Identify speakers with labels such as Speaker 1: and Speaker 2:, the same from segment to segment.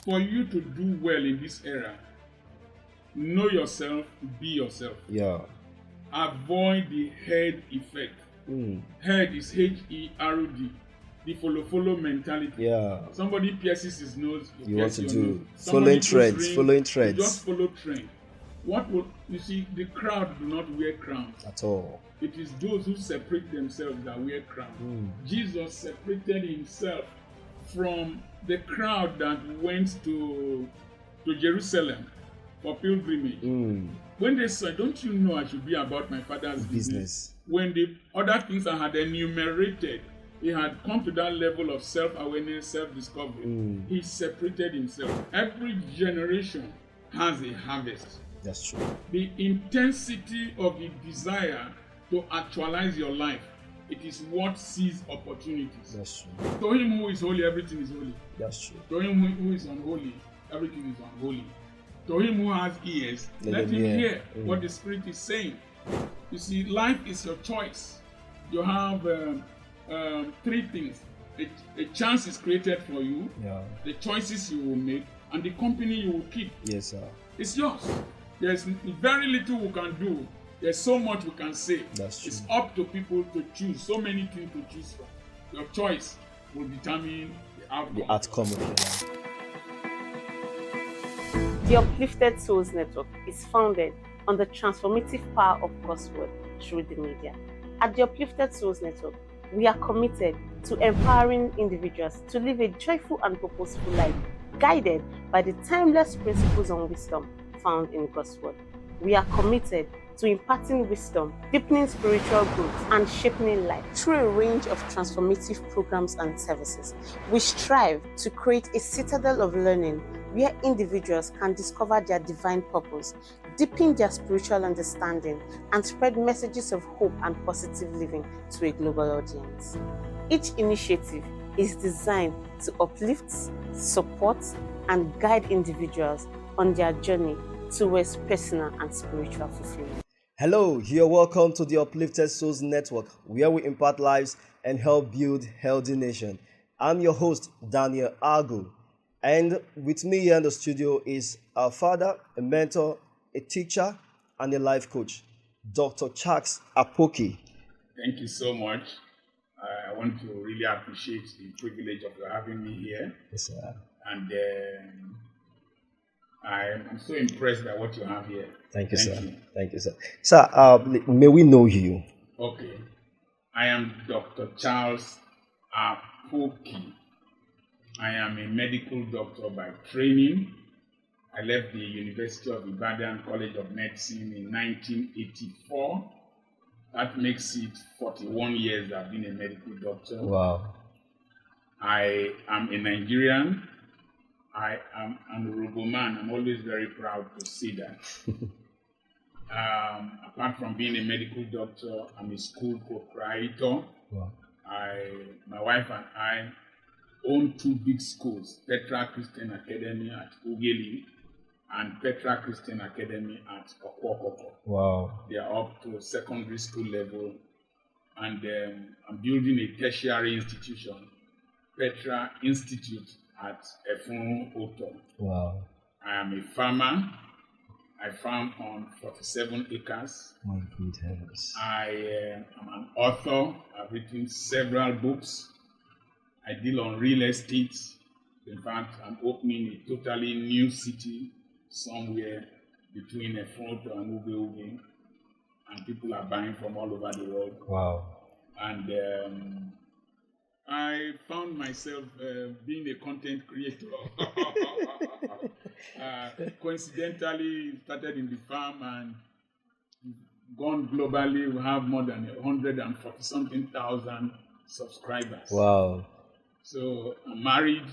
Speaker 1: for you to do well in this era, know yourself, be yourself.
Speaker 2: Yeah.
Speaker 1: Avoid the herd effect. Herd is Herd, the follow mentality.
Speaker 2: Yeah.
Speaker 1: Somebody pierces his nose,
Speaker 2: You want to do
Speaker 1: nose.
Speaker 2: following trends,
Speaker 1: You just follow trend. What will you see? The crowd do not wear crowns
Speaker 2: at all.
Speaker 1: It is those who separate themselves that wear crowns. Jesus separated himself from the crowd that went to Jerusalem for pilgrimage. When they said, "Don't you know I should be about my Father's business?" When the other things I had enumerated, he had come to that level of self-awareness, self-discovery. He separated himself. Every generation has a harvest.
Speaker 2: That's true.
Speaker 1: The intensity of the desire to actualize your life, it is what sees opportunities.
Speaker 2: That's true.
Speaker 1: To him who is holy, everything is holy.
Speaker 2: That's true.
Speaker 1: To him who is unholy, everything is unholy. To him who has ears, let him hear what the Spirit is saying. You see, life is your choice. You have three things. A chance is created for you, the choices you will make, and the company you will keep.
Speaker 2: Yes, sir.
Speaker 1: It's yours. There's very little we can do. There's so much we can say.
Speaker 2: That's true.
Speaker 1: It's up to people to choose. So many things to choose from. Your choice will determine the outcome.
Speaker 2: The outcome of your life.
Speaker 3: The Uplifted Souls Network is founded on the transformative power of God's Word through the media. At the Uplifted Souls Network, we are committed to empowering individuals to live a joyful and purposeful life, guided by the timeless principles and wisdom found in God's Word. We are committed to imparting wisdom, deepening spiritual growth, and shaping life through a range of transformative programs and services. We strive to create a citadel of learning where individuals can discover their divine purpose, deepen their spiritual understanding, and spread messages of hope and positive living to a global audience. Each initiative is designed to uplift, support, and guide individuals on their journey towards personal and spiritual fulfillment.
Speaker 2: Hello, you're welcome to the Uplifted Souls Network, where we impart lives and help build healthy nation. I'm your host, Daniel Agu, and with me here in the studio is our father, a mentor, a teacher, and a life coach, Dr. Charles Apoki.
Speaker 1: Thank you so much. I want to really appreciate the privilege of having me here.
Speaker 2: Yes, sir.
Speaker 1: And I'm so impressed by what you have here.
Speaker 2: Thank you, sir. Thank you, sir. Sir, may we know you?
Speaker 1: Okay. I am Dr. Charles Apoki. I am a medical doctor by training. I left the University of Ibadan College of Medicine in 1984. That makes it 41 years I've been a medical doctor.
Speaker 2: Wow.
Speaker 1: I am a Nigerian. I am an Urobo man. I'm always very proud to say that. Apart from being a medical doctor, I'm a school proprietor.
Speaker 2: Wow.
Speaker 1: My wife and I own two big schools, Petra Christian Academy at Ugeli and Petra Christian Academy at Okwokoko.
Speaker 2: Wow.
Speaker 1: They are up to secondary school level. And I'm building a tertiary institution, Petra Institute at Efun Oto.
Speaker 2: Wow.
Speaker 1: I am a farmer. I farm on 47 acres.
Speaker 2: My good heavens.
Speaker 1: I am an author. I've written several books. I deal on real estate. In fact, I'm opening a totally new city somewhere between Efun Oto and Ube. And people are buying from all over the world.
Speaker 2: Wow.
Speaker 1: And I found myself being a content creator. Coincidentally, started in the farm and gone globally. We have more than 140-something thousand subscribers.
Speaker 2: Wow.
Speaker 1: So I'm married.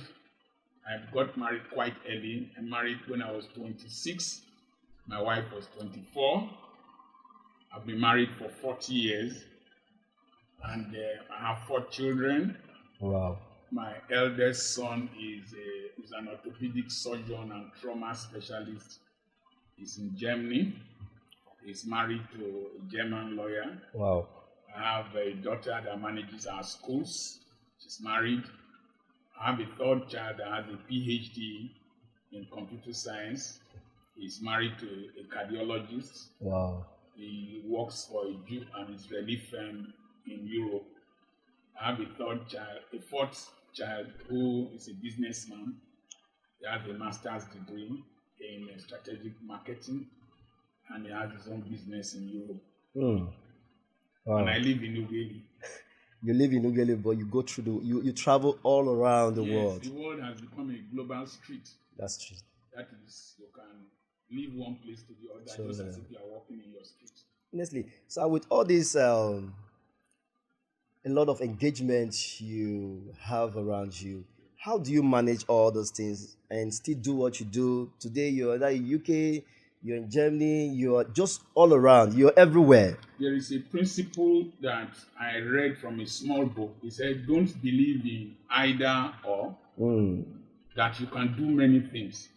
Speaker 1: I got married quite early. I married when I was 26. My wife was 24. I've been married for 40 years. And I have 4 children.
Speaker 2: Wow.
Speaker 1: My eldest son is an orthopedic surgeon and trauma specialist. He's in Germany. He's married to a German lawyer.
Speaker 2: Wow.
Speaker 1: I have a daughter that manages our schools. She's married. I have a third child that has a PhD in computer science. He's married to a cardiologist.
Speaker 2: Wow.
Speaker 1: He works for a Jew and Israeli firm in Europe. I have a fourth child who is a businessman. He has a master's degree in strategic marketing, and he has his own business in Europe.
Speaker 2: Wow.
Speaker 1: And I live in Ughelli.
Speaker 2: You live in Ughelli, but you go through you travel all around the world.
Speaker 1: The world has become a global street.
Speaker 2: That's true.
Speaker 1: That is, you can leave one place to the other, just as if you are walking in your street.
Speaker 2: Honestly, so with all this, a lot of engagement you have around you, how do you manage all those things and still do what you do? Today you're in the UK, you're in Germany, you're just all around, you're everywhere.
Speaker 1: There is a principle that I read from a small book. It said, don't believe in either or, that you can do many things.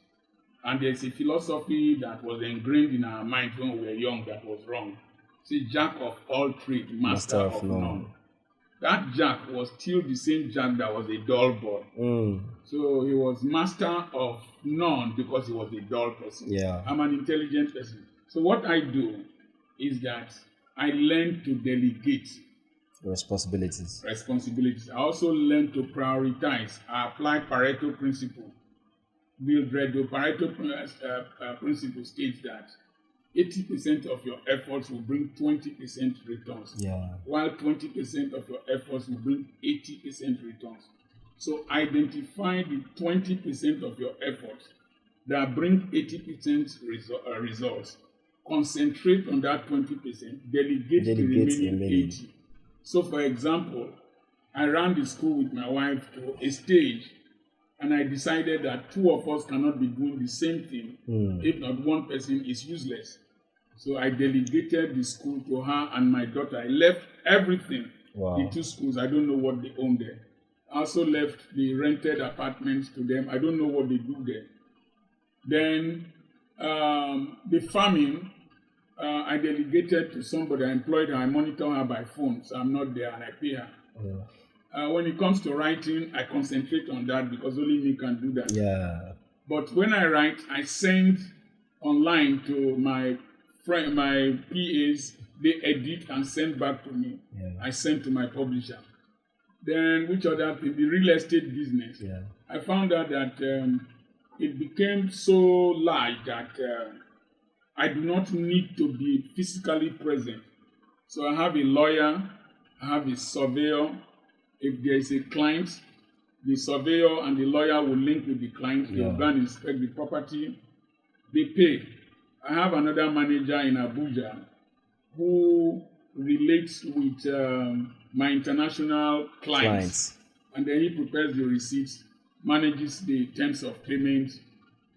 Speaker 1: And there's a philosophy that was ingrained in our minds when we were young that was wrong. Say, Jack of all trades, master of none. That Jack was still the same Jack that was a dull boy. So he was master of none because he was a dull person.
Speaker 2: Yeah.
Speaker 1: I'm an intelligent person. So what I do is that I learn to delegate
Speaker 2: responsibilities.
Speaker 1: I also learn to prioritize. I apply Pareto principle. The Pareto principle states that 80% of your efforts will bring 20% returns, while 20% of your efforts will bring 80% returns. So identify the 20% of your efforts that bring 80% results. Concentrate on that 20%, delegate the remaining 80%. So for example, I ran the school with my wife to a stage, and I decided that two of us cannot be doing the same thing. If not, one person is useless. So I delegated the school to her and my daughter. I left everything. The two schools, I don't know what they own there. I also left the rented apartments to them. I don't know what they do there. Then the farming, I delegated to somebody. I employed her. I monitor her by phone, so I'm not there, and I pay her. When it comes to writing, I concentrate on that because only me can do that. But when I write, I send online to my PAs. They edit and send back to me. I send to my publisher. Then, which other thing? The real estate business. I found out that it became so large that I do not need to be physically present. So I have a lawyer, I have a surveyor. If there is a client, the surveyor and the lawyer will link with the client. They will go and inspect the property. They pay. I have another manager in Abuja who relates with my international clients. And then he prepares the receipts, manages the terms of payment.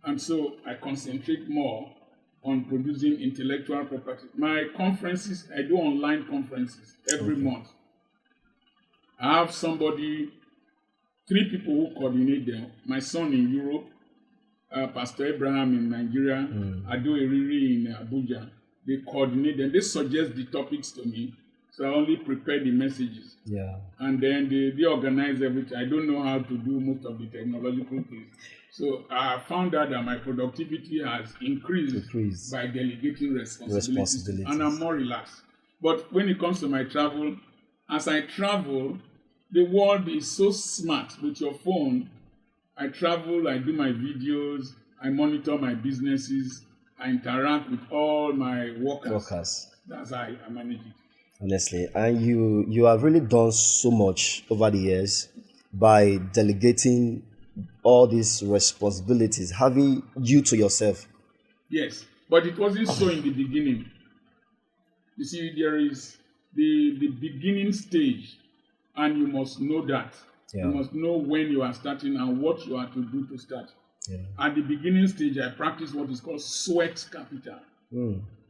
Speaker 1: And so I concentrate more on producing intellectual property. My conferences, I do online conferences every month. I have 3 people who coordinate them. My son in Europe, Pastor Abraham in Nigeria, Ado Eriri in Abuja. They coordinate them. They suggest the topics to me. So I only prepare the messages. And then they organize everything. I don't know how to do most of the technological things. So I found out that my productivity has increased by delegating responsibilities. And I'm more relaxed. But when it comes to my travel, as I travel, the world is so smart with your phone. I travel, I do my videos, I monitor my businesses, I interact with all my workers. That's how I manage it.
Speaker 2: Honestly, and you have really done so much over the years by delegating all these responsibilities, having you to yourself.
Speaker 1: Yes, but it wasn't so in the beginning. You see, there is the beginning stage, and you must know that. You must know when you are starting and what you are to do to start. At the beginning stage, I practice what is called sweat capital.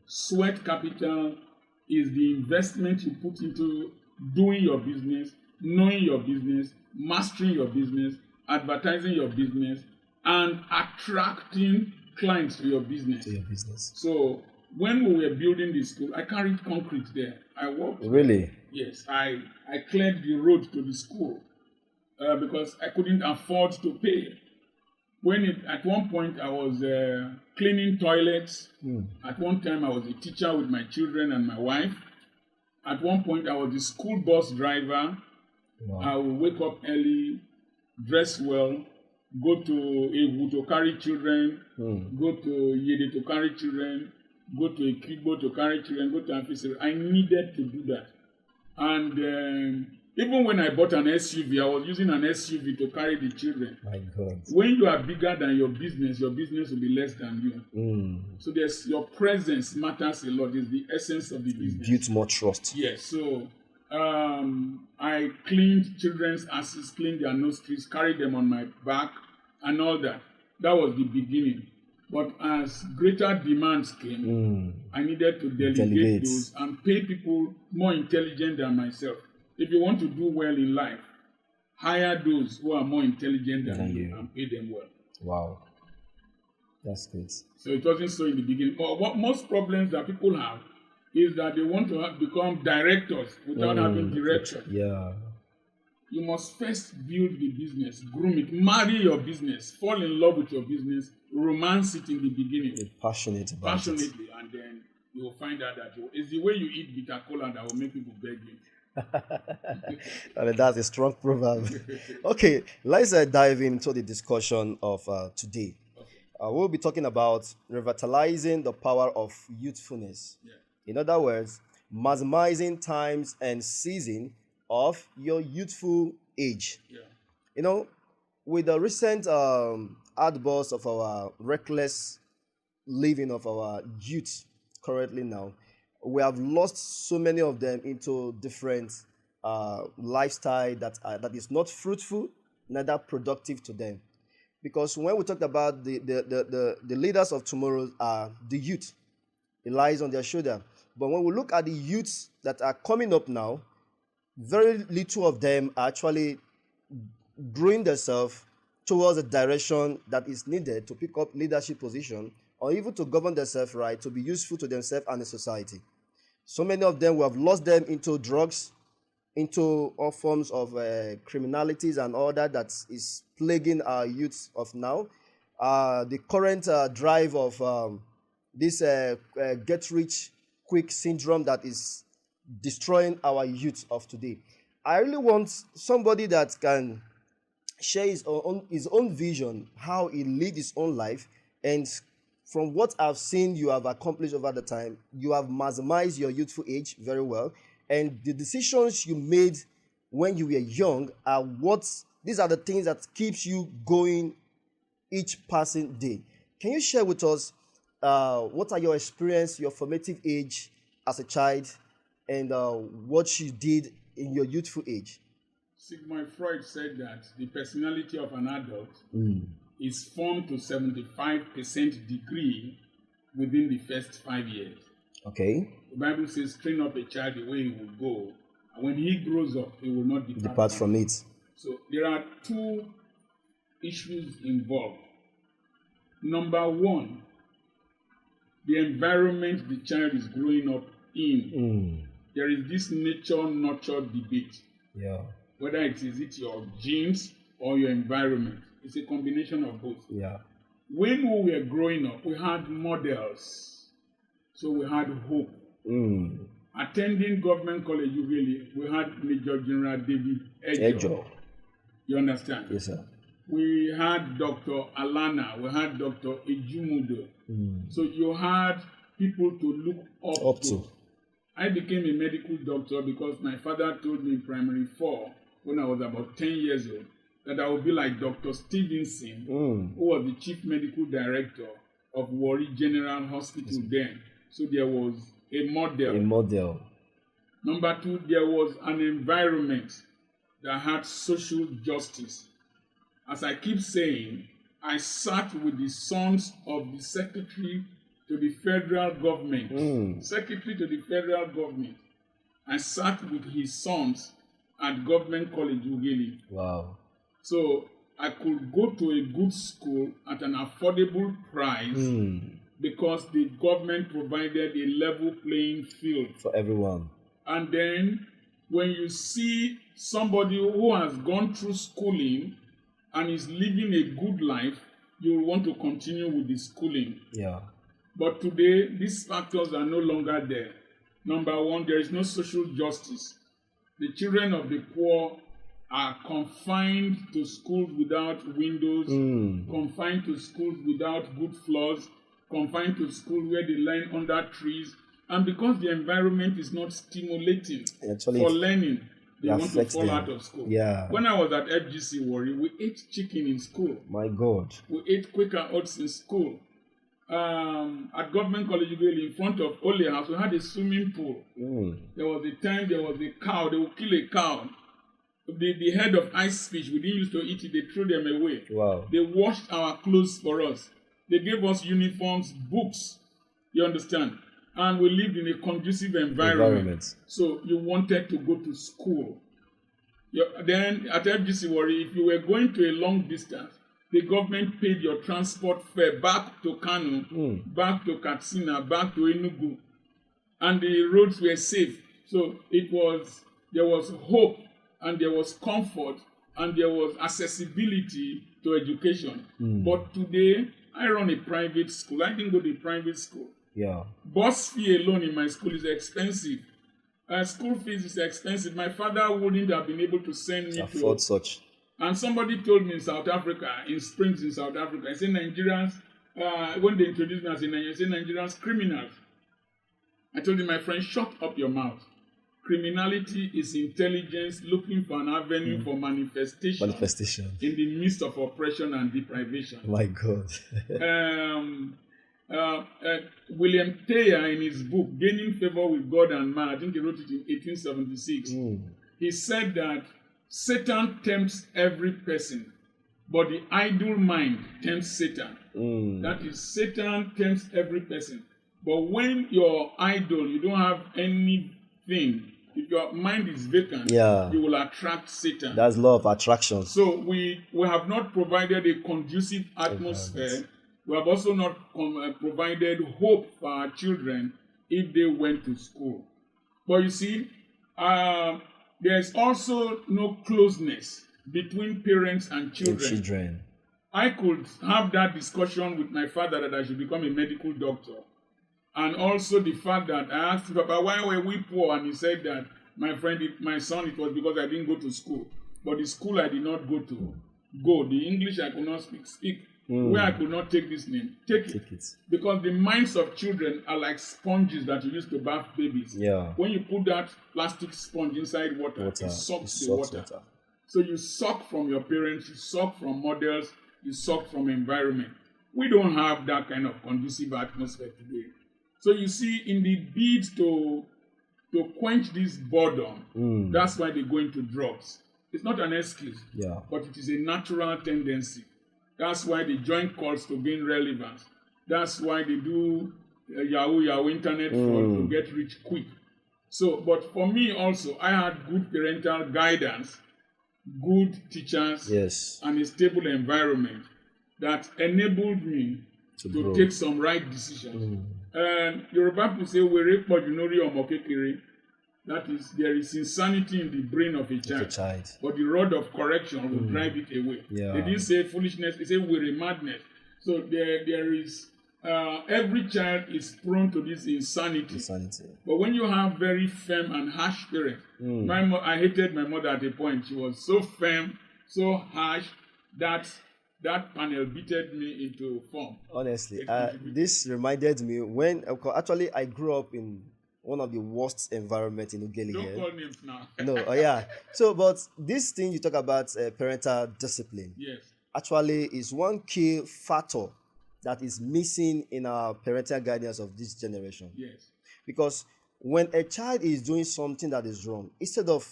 Speaker 1: Sweat capital is the investment you put into doing your business, knowing your business, mastering your business, advertising your business, and attracting clients to your business. So when we were building the school, I carried concrete there. I worked.
Speaker 2: Really?
Speaker 1: Yes. I cleared the road to the school because I couldn't afford to pay. At one point I was cleaning toilets. At one time I was a teacher with my children and my wife. At one point I was the school bus driver.
Speaker 2: Wow.
Speaker 1: I would wake up early, dress well, go to Ewu to carry children, go to Yede to carry children, go to Ekigbo to carry children, go to Amphisa. I needed to do that. And even when I bought an SUV, I was using an SUV to carry the children.
Speaker 2: My God.
Speaker 1: When you are bigger than your business will be less than you. So your presence matters a lot. It's the essence of the business.
Speaker 2: Built more trust.
Speaker 1: Yes. So I cleaned children's asses, cleaned their nostrils, carried them on my back, and all that. That was the beginning. But as greater demands came, I needed to delegate those and pay people more intelligent than myself. If you want to do well in life, hire those who are more intelligent than you and pay them well.
Speaker 2: Wow. That's good.
Speaker 1: So it wasn't so in the beginning. But what most problems that people have is that they want to become directors without having direction.
Speaker 2: Yeah.
Speaker 1: You must first build the business, groom it, marry your business, fall in love with your business, romance it in the beginning.
Speaker 2: Be passionate about it.
Speaker 1: And then you will find out that it's the way you eat bitter cola that will make people beg you.
Speaker 2: I mean, that's a strong proverb. Okay, let's dive into the discussion of today. We'll be talking about revitalizing the power of youthfulness.
Speaker 1: Yeah.
Speaker 2: In other words, maximizing times and season of your youthful age.
Speaker 1: Yeah.
Speaker 2: You know, with the recent outburst of our reckless living of our youth currently now, we have lost so many of them into different lifestyle that is not fruitful, neither productive to them. Because when we talked about the leaders of tomorrow are the youth, it lies on their shoulder. But when we look at the youths that are coming up now, very little of them are actually growing themselves towards a direction that is needed to pick up leadership position or even to govern themselves right, to be useful to themselves and the society. So many of them, we have lost them into drugs, into all forms of criminalities and all that is plaguing our youths of now. The current drive of this get-rich-quick syndrome that is destroying our youth of today. I really want somebody that can share his own vision, how he lived his own life, and from what I've seen you have accomplished over the time, you have maximized your youthful age very well, and the decisions you made when you were young these are the things that keeps you going each passing day. Can you share with us what are your experience, your formative age as a child, and what you did in your youthful age?
Speaker 1: Sigmund Freud said that the personality of an adult is formed to 75% degree within the first 5 years.
Speaker 2: Okay.
Speaker 1: The Bible says, train up a child the way he will go, and when he grows up, he will not depart
Speaker 2: from it.
Speaker 1: So there are two issues involved. Number one, the environment the child is growing up in. There is this nature-nurture debate.
Speaker 2: Yeah.
Speaker 1: Whether it is your genes or your environment. It's a combination of both.
Speaker 2: Yeah.
Speaker 1: When we were growing up, we had models. So we had hope. Attending government college, we had Major General David Ejo. You understand?
Speaker 2: Yes, sir.
Speaker 1: We had Dr. Alana. We had Dr. Ejumudo. So you had people to look up to. I became a medical doctor because my father told me in primary 4, when I was about 10 years old, that I would be like Dr. Stevenson, who was the chief medical director of Warri General Hospital then. So there was a model. Number 2, there was an environment that had social justice. As I keep saying, I sat with the sons of the secretary to the federal government. Secretary to the federal government. I sat with his sons at Government College Ughelli.
Speaker 2: Wow.
Speaker 1: So I could go to a good school at an affordable price because the government provided a level playing field
Speaker 2: for everyone.
Speaker 1: And then when you see somebody who has gone through schooling and is living a good life, you will want to continue with the schooling.
Speaker 2: Yeah.
Speaker 1: But today, these factors are no longer there. Number one, there is no social justice. The children of the poor are confined to schools without windows, confined to schools without good floors, confined to schools where they learn under trees. And because the environment is not stimulating for learning, they want to fall out of school.
Speaker 2: Yeah.
Speaker 1: When I was at FGC Warri, we ate chicken in school.
Speaker 2: My God.
Speaker 1: We ate Quaker oats in school. At Government College Ughelli, in front of Ole House, we had a swimming pool. There was a time there was a cow. They would kill a cow. The head of ice fish, we didn't used to eat it. They threw them away.
Speaker 2: Wow.
Speaker 1: They washed our clothes for us. They gave us uniforms, books. You understand? And we lived in a conducive environment. So you wanted to go to school. Then at FGC Warri, if you were going to a long distance, the government paid your transport fare back to Kano, back to Katsina, back to Enugu. And the roads were safe. So there was hope, and there was comfort, and there was accessibility to education. But today, I run a private school. I didn't go to a private school.
Speaker 2: Yeah.
Speaker 1: Bus fee alone in my school is expensive. School fees is expensive. My father wouldn't have been able to send me to
Speaker 2: afford such.
Speaker 1: And somebody told me in South Africa, in Springs in South Africa, I said Nigerians, when they introduced me as a Nigerian, I said Nigerians criminals. I told him, my friend, shut up your mouth. Criminality is intelligence looking for an avenue for manifestation in the midst of oppression and deprivation.
Speaker 2: My God.
Speaker 1: William Thayer, in his book, Gaining Favor with God and Man, I think he wrote it in 1876, he said that Satan tempts every person, but the idle mind tempts Satan. That is, Satan tempts every person. But when you're idle, you don't have anything. If your mind is vacant, you will attract Satan.
Speaker 2: That's law of attraction.
Speaker 1: So we have not provided a conducive atmosphere. We have also not provided hope for our children if they went to school. But you see, there's also no closeness between parents and children. I could have that discussion with my father that I should become a medical doctor. And also the fact that I asked Papa, why were we poor? And he said that, my son, it was because I didn't go to school. But the school I did not go to, the English I could not speak. Where I could not take this name, take it. Because the minds of children are like sponges that you use to bath babies.
Speaker 2: Yeah.
Speaker 1: When you put that plastic sponge inside water, it sucks the water. So you suck from your parents, you suck from models, you suck from environment. We don't have that kind of conducive atmosphere today. So you see, in the bid to quench this boredom, that's why they go into drugs. It's not an excuse, but it is a natural tendency. That's why they join cults to gain relevance. That's why they do Yahoo internet fraud to get rich quick. So, but for me also, I had good parental guidance, good teachers, and a stable environment that enabled me to take some right decisions. And Yoruba people say, "Were pojunori omokekere." That is, there is insanity in the brain of a child. But the rod of correction will drive it away. They didn't say foolishness, they say we're madness. So there is, every child is prone to this insanity. But when you have very firm and harsh parents, I hated my mother at a point. She was so firm, so harsh, that panel beated me into form.
Speaker 2: Honestly, this reminded me when, actually, I grew up in one of the worst environments in Ughelli.
Speaker 1: Don't call names now.
Speaker 2: No, So, but this thing you talk about, parental discipline, actually is one key factor that is missing in our parental guidance of this generation. Because when a child is doing something that is wrong, instead of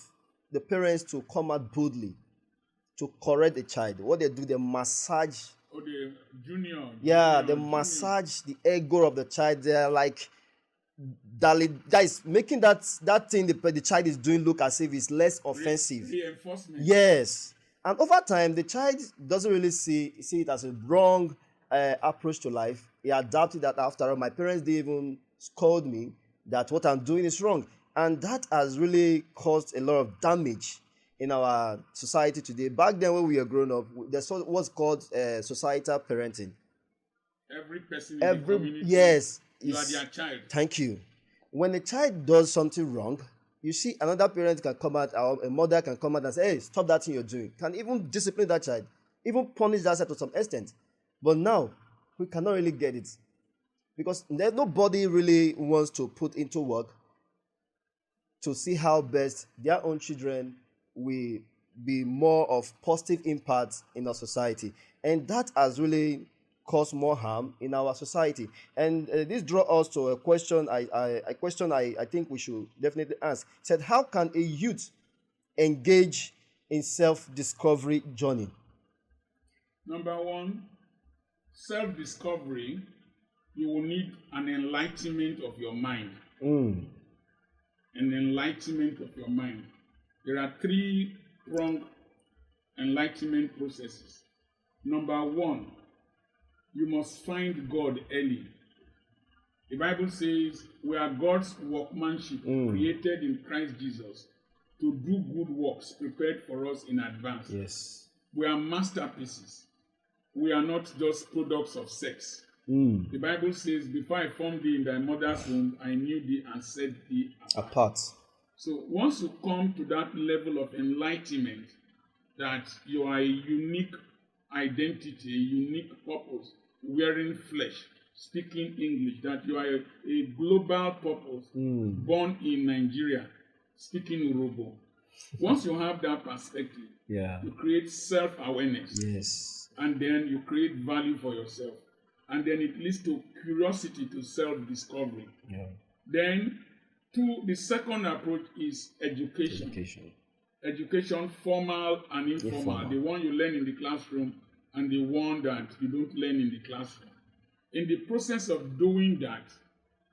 Speaker 2: the parents to come out boldly to correct the child, what they do, they massage.
Speaker 1: Or the junior.
Speaker 2: They massage the ego of the child. They're like, that is making that thing the child is doing look as if it's less offensive.
Speaker 1: Reinforcement.
Speaker 2: Yes. And over time, the child doesn't really see it as a wrong approach to life. He adapted that after all. My parents didn't even scold me that what I'm doing is wrong. And that has really caused a lot of damage in our society today. Back then, when we were growing up, there's what's called societal parenting.
Speaker 1: Every person in the community,
Speaker 2: yes,
Speaker 1: you are their child.
Speaker 2: Thank you. When a child does something wrong, you see another parent can come out, or a mother can come out and say, hey, stop that thing you're doing. Can even discipline that child, even punish that child to some extent. But now, we cannot really get it. Because nobody really wants to put into work to see how best their own children will be more of positive impact in our society. And that has really caused more harm in our society. And this draws us to a question I think we should definitely ask. It said, how can a youth engage in self-discovery journey?
Speaker 1: Number one, self-discovery, you will need an enlightenment of your mind. An enlightenment of your mind. There are 3-pronged enlightenment processes. Number one, you must find God early. The Bible says we are God's workmanship, created in Christ Jesus to do good works prepared for us in advance.
Speaker 2: Yes.
Speaker 1: We are masterpieces. We are not just products of sex. The Bible says, before I formed thee in thy mother's womb, I knew thee and set thee
Speaker 2: apart.
Speaker 1: So once you come to that level of enlightenment, that you are a unique identity, a unique purpose, wearing flesh, speaking English, that you are a global purpose, born in Nigeria, speaking Urobo. Once you have that perspective, you create self-awareness.
Speaker 2: Yes.
Speaker 1: And then you create value for yourself. And then it leads to curiosity, to self-discovery.
Speaker 2: Yeah.
Speaker 1: Then, the second approach is education. Education, formal and informal. The one you learn in the classroom and the one that you don't learn in the classroom. In the process of doing that,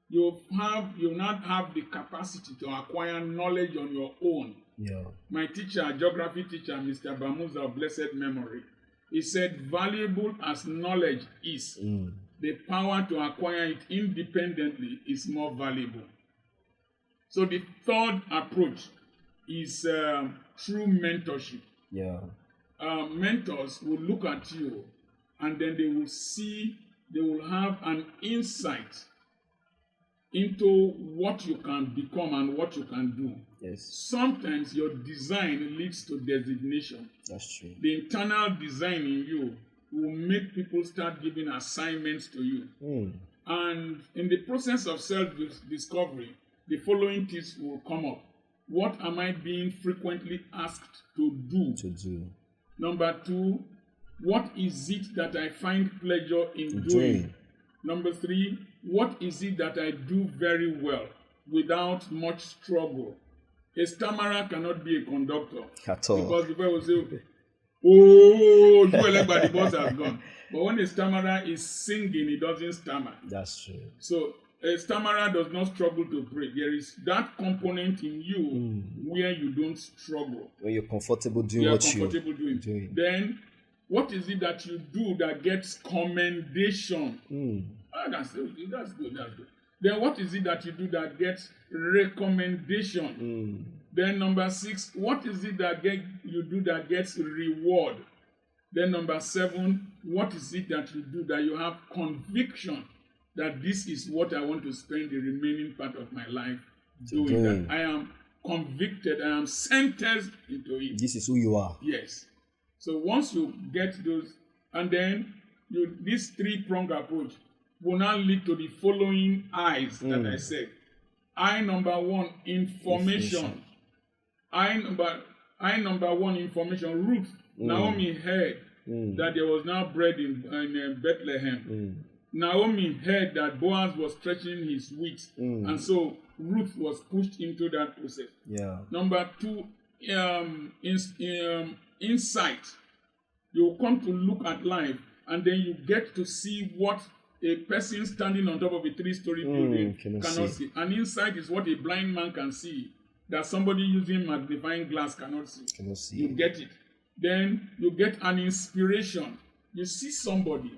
Speaker 1: you not have the capacity to acquire knowledge on your own.
Speaker 2: Yeah.
Speaker 1: My teacher, geography teacher, Mr. Bamuza of blessed memory, he said, valuable as knowledge is, the power to acquire it independently is more valuable. So the third approach is through mentorship.
Speaker 2: Yeah.
Speaker 1: Mentors will look at you and then they will have an insight into what you can become and what you can do.
Speaker 2: Yes. Sometimes
Speaker 1: your design leads to designation.
Speaker 2: That's true.
Speaker 1: The internal design in you will make people start giving assignments to you. And in the process of self-discovery, the following things will come up. What am I being frequently asked to do? Number 2, what is it that I find pleasure in doing? Number 3, what is it that I do very well without much struggle? A stammerer cannot be a conductor.
Speaker 2: At all.
Speaker 1: Because people will say, oh, the bus has gone. But when a stammerer is singing, he doesn't stammer.
Speaker 2: That's true.
Speaker 1: So a stammerer does not struggle to pray. There is that component in you where you don't struggle.
Speaker 2: When you're comfortable doing what you're doing.
Speaker 1: Then, what is it that you do that gets commendation? That's good. Then what is it that you do that gets recommendation? Then number 6, what is it that you do that gets reward? Then number 7, what is it that you do that you have conviction that this is what I want to spend the remaining part of my life doing? That I am convicted, I am sentenced into it.
Speaker 2: This is who you are.
Speaker 1: Yes. So once you get those, and then this 3-pronged approach will now lead to the following I's that I said. I number 1, information. I number 1, information. Ruth, Naomi heard that there was now bread in Bethlehem. Naomi heard that Boaz was stretching his wheat, and so Ruth was pushed into that process.
Speaker 2: Yeah.
Speaker 1: Number 2, insight. You come to look at life, and then you get to see what a person standing on top of a 3-story building cannot see. An insight is what a blind man can see that somebody using magnifying glass cannot see. You get it. Then you get an inspiration. You see somebody.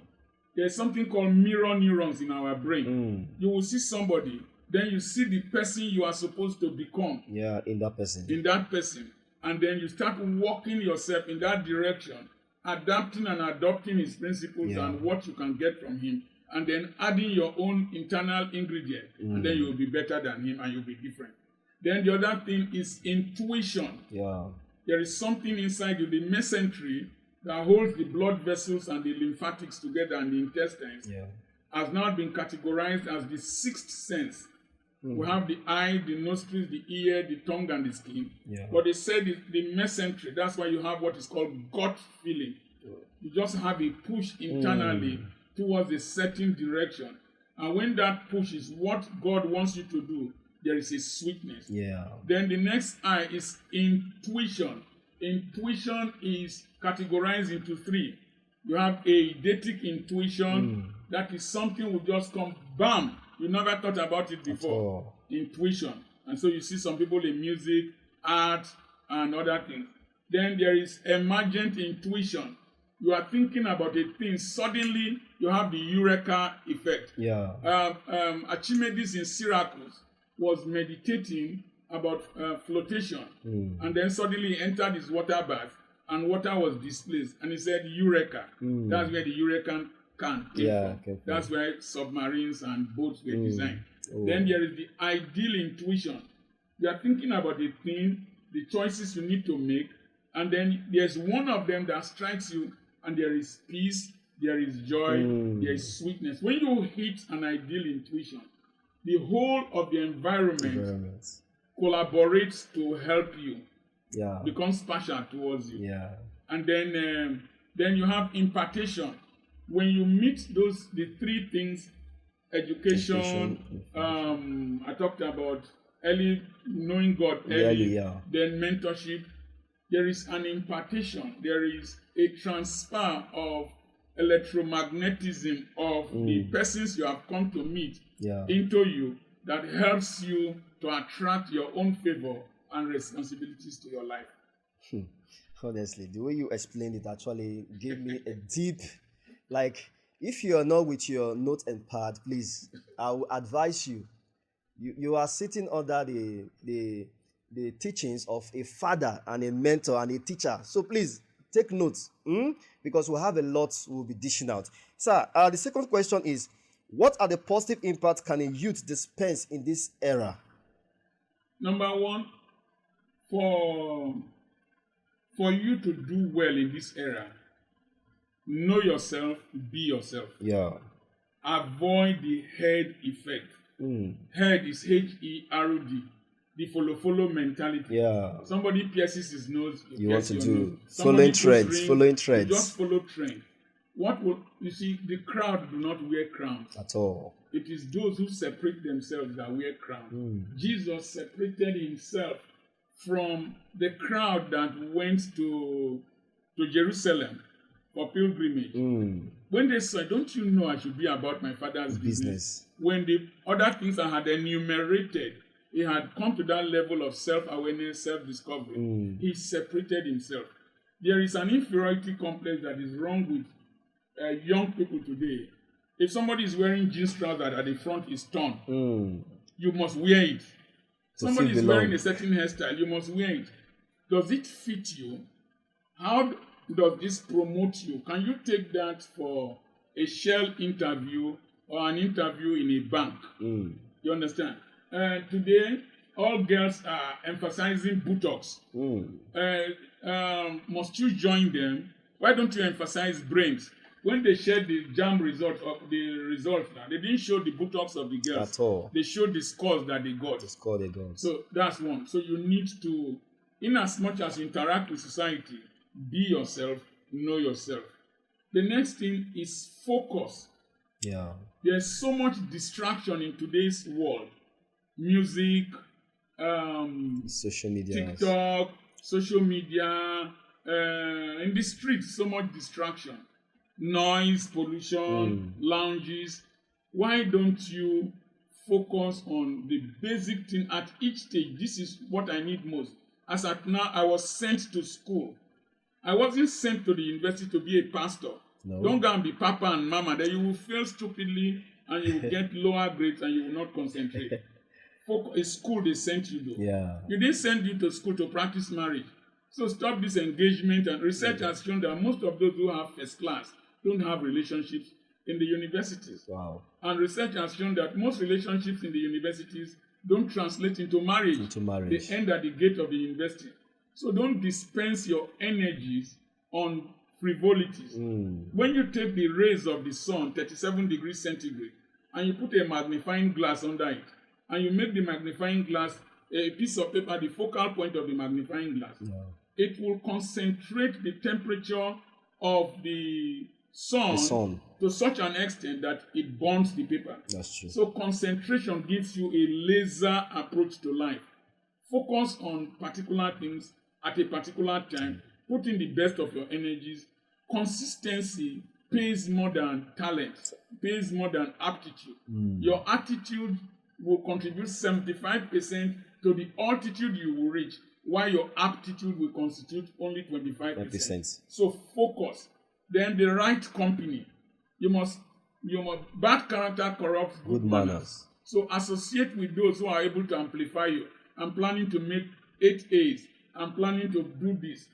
Speaker 1: There's something called mirror neurons in our brain. You will see somebody. Then you see the person you are supposed to become.
Speaker 2: Yeah, in that person.
Speaker 1: and then you start walking yourself in that direction, adapting and adopting his principles and what you can get from him, and then adding your own internal ingredient, and then you'll be better than him and you'll be different. Then the other thing is intuition.
Speaker 2: Yeah.
Speaker 1: There is something inside you, the mesentery, that holds the blood vessels and the lymphatics together and the intestines, has now been categorized as the sixth sense. We have the eye, the nostrils, the ear, the tongue, and the skin. But they said the mesentery, that's why you have what is called gut feeling. You just have a push internally towards a certain direction. And when that push is what God wants you to do, there is a sweetness. Then the next eye is intuition. Intuition is categorized into three. You have eidetic intuition. That is something will just come, bam. You never thought about it before. Intuition. And so you see some people in music, art, and other things. Then there is emergent intuition. You are thinking about a thing, suddenly you have the eureka effect. Archimedes in Syracuse was meditating about flotation, and then suddenly he entered his water bath, and water was displaced, and he said eureka. That's where the eureka can came from. That's where submarines and boats were designed. Then there is the ideal intuition. You are thinking about a thing, the choices you need to make, and then there's one of them that strikes you, and there is peace, there is joy, there is sweetness. When you hit an ideal intuition, the whole of the environment collaborates to help you, becomes partial towards you. And then you have impartation. When you meet the three things, education, I talked about early knowing God early, then mentorship, there is an impartation, there is a transfer of electromagnetism of the persons you have come to meet into you that helps you to attract your own favor and responsibilities to your life.
Speaker 2: Honestly, the way you explained it actually gave me a deep, like, if you are not with your note and pad, please, I will advise you. You are sitting under the teachings of a father and a mentor and a teacher. So please take notes, because we'll have a lot we'll be dishing out. Sir, the second question is, what are the positive impacts can a youth dispense in this era?
Speaker 1: Number one, for you to do well in this era, know yourself, be yourself. Avoid the head effect. Head is H-E-R-D. The follow mentality. Somebody pierces his nose,
Speaker 2: you want to do
Speaker 1: nose.
Speaker 2: following trends.
Speaker 1: You just follow trend. You see, the crowd do not wear crowns
Speaker 2: at all.
Speaker 1: It is those who separate themselves that wear crowns. Jesus separated himself from the crowd that went to Jerusalem for pilgrimage. When they said, "Don't you know I should be about my father's business?" When the other things I had enumerated, he had come to that level of self-awareness, self-discovery. He separated himself. There is an inferiority complex that is wrong with young people today. If somebody is wearing jeans trousers at the front is torn, you must wear it. Somebody is wearing a certain hairstyle, you must wear it. Does it fit you? How does this promote you? Can you take that for a shell interview or an interview in a bank? You understand? Today, all girls are emphasizing buttocks. Must you join them? Why don't you emphasize brains? When they shared the JAM results now, they didn't show the buttocks of the girls
Speaker 2: at all.
Speaker 1: They showed the scores that they got. So that's one. So you need to, in as much as you interact with society, be yourself, know yourself. The next thing is focus. There's so much distraction in today's world. Music,
Speaker 2: social media,
Speaker 1: TikTok, social media, in the streets, so much distraction. Noise, pollution, lounges. Why don't you focus on the basic thing at each stage? This is what I need most. As at now, I was sent to school. I wasn't sent to the university to be a pastor.
Speaker 2: No.
Speaker 1: Don't go and be papa and mama. Then you will fail stupidly and you will get lower grades and you will not concentrate. A school they sent you to.
Speaker 2: Yeah.
Speaker 1: You didn't send you to school to practice marriage. So stop this engagement, and research has shown that most of those who have first class don't have relationships in the universities.
Speaker 2: Wow.
Speaker 1: And research has shown that most relationships in the universities don't translate into marriage. They end at the gate of the university. So don't dispense your energies on frivolities. When you take the rays of the sun, 37 degrees centigrade, and you put a magnifying glass under it, and you make the magnifying glass a piece of paper, the focal point of the magnifying glass, it will concentrate the temperature of the sun to such an extent that it burns the paper.
Speaker 2: That's true.
Speaker 1: So concentration gives you a laser approach to life. Focus on particular things at a particular time. Put in the best of your energies. Consistency pays more than talent, pays more than aptitude. Your attitude will contribute 75% to the altitude you will reach, while your aptitude will constitute only 25%. So focus. Then the right company. You must bad character corrupts good manners. So associate with those who are able to amplify you. I'm planning to make 8 A's. I'm planning to do this.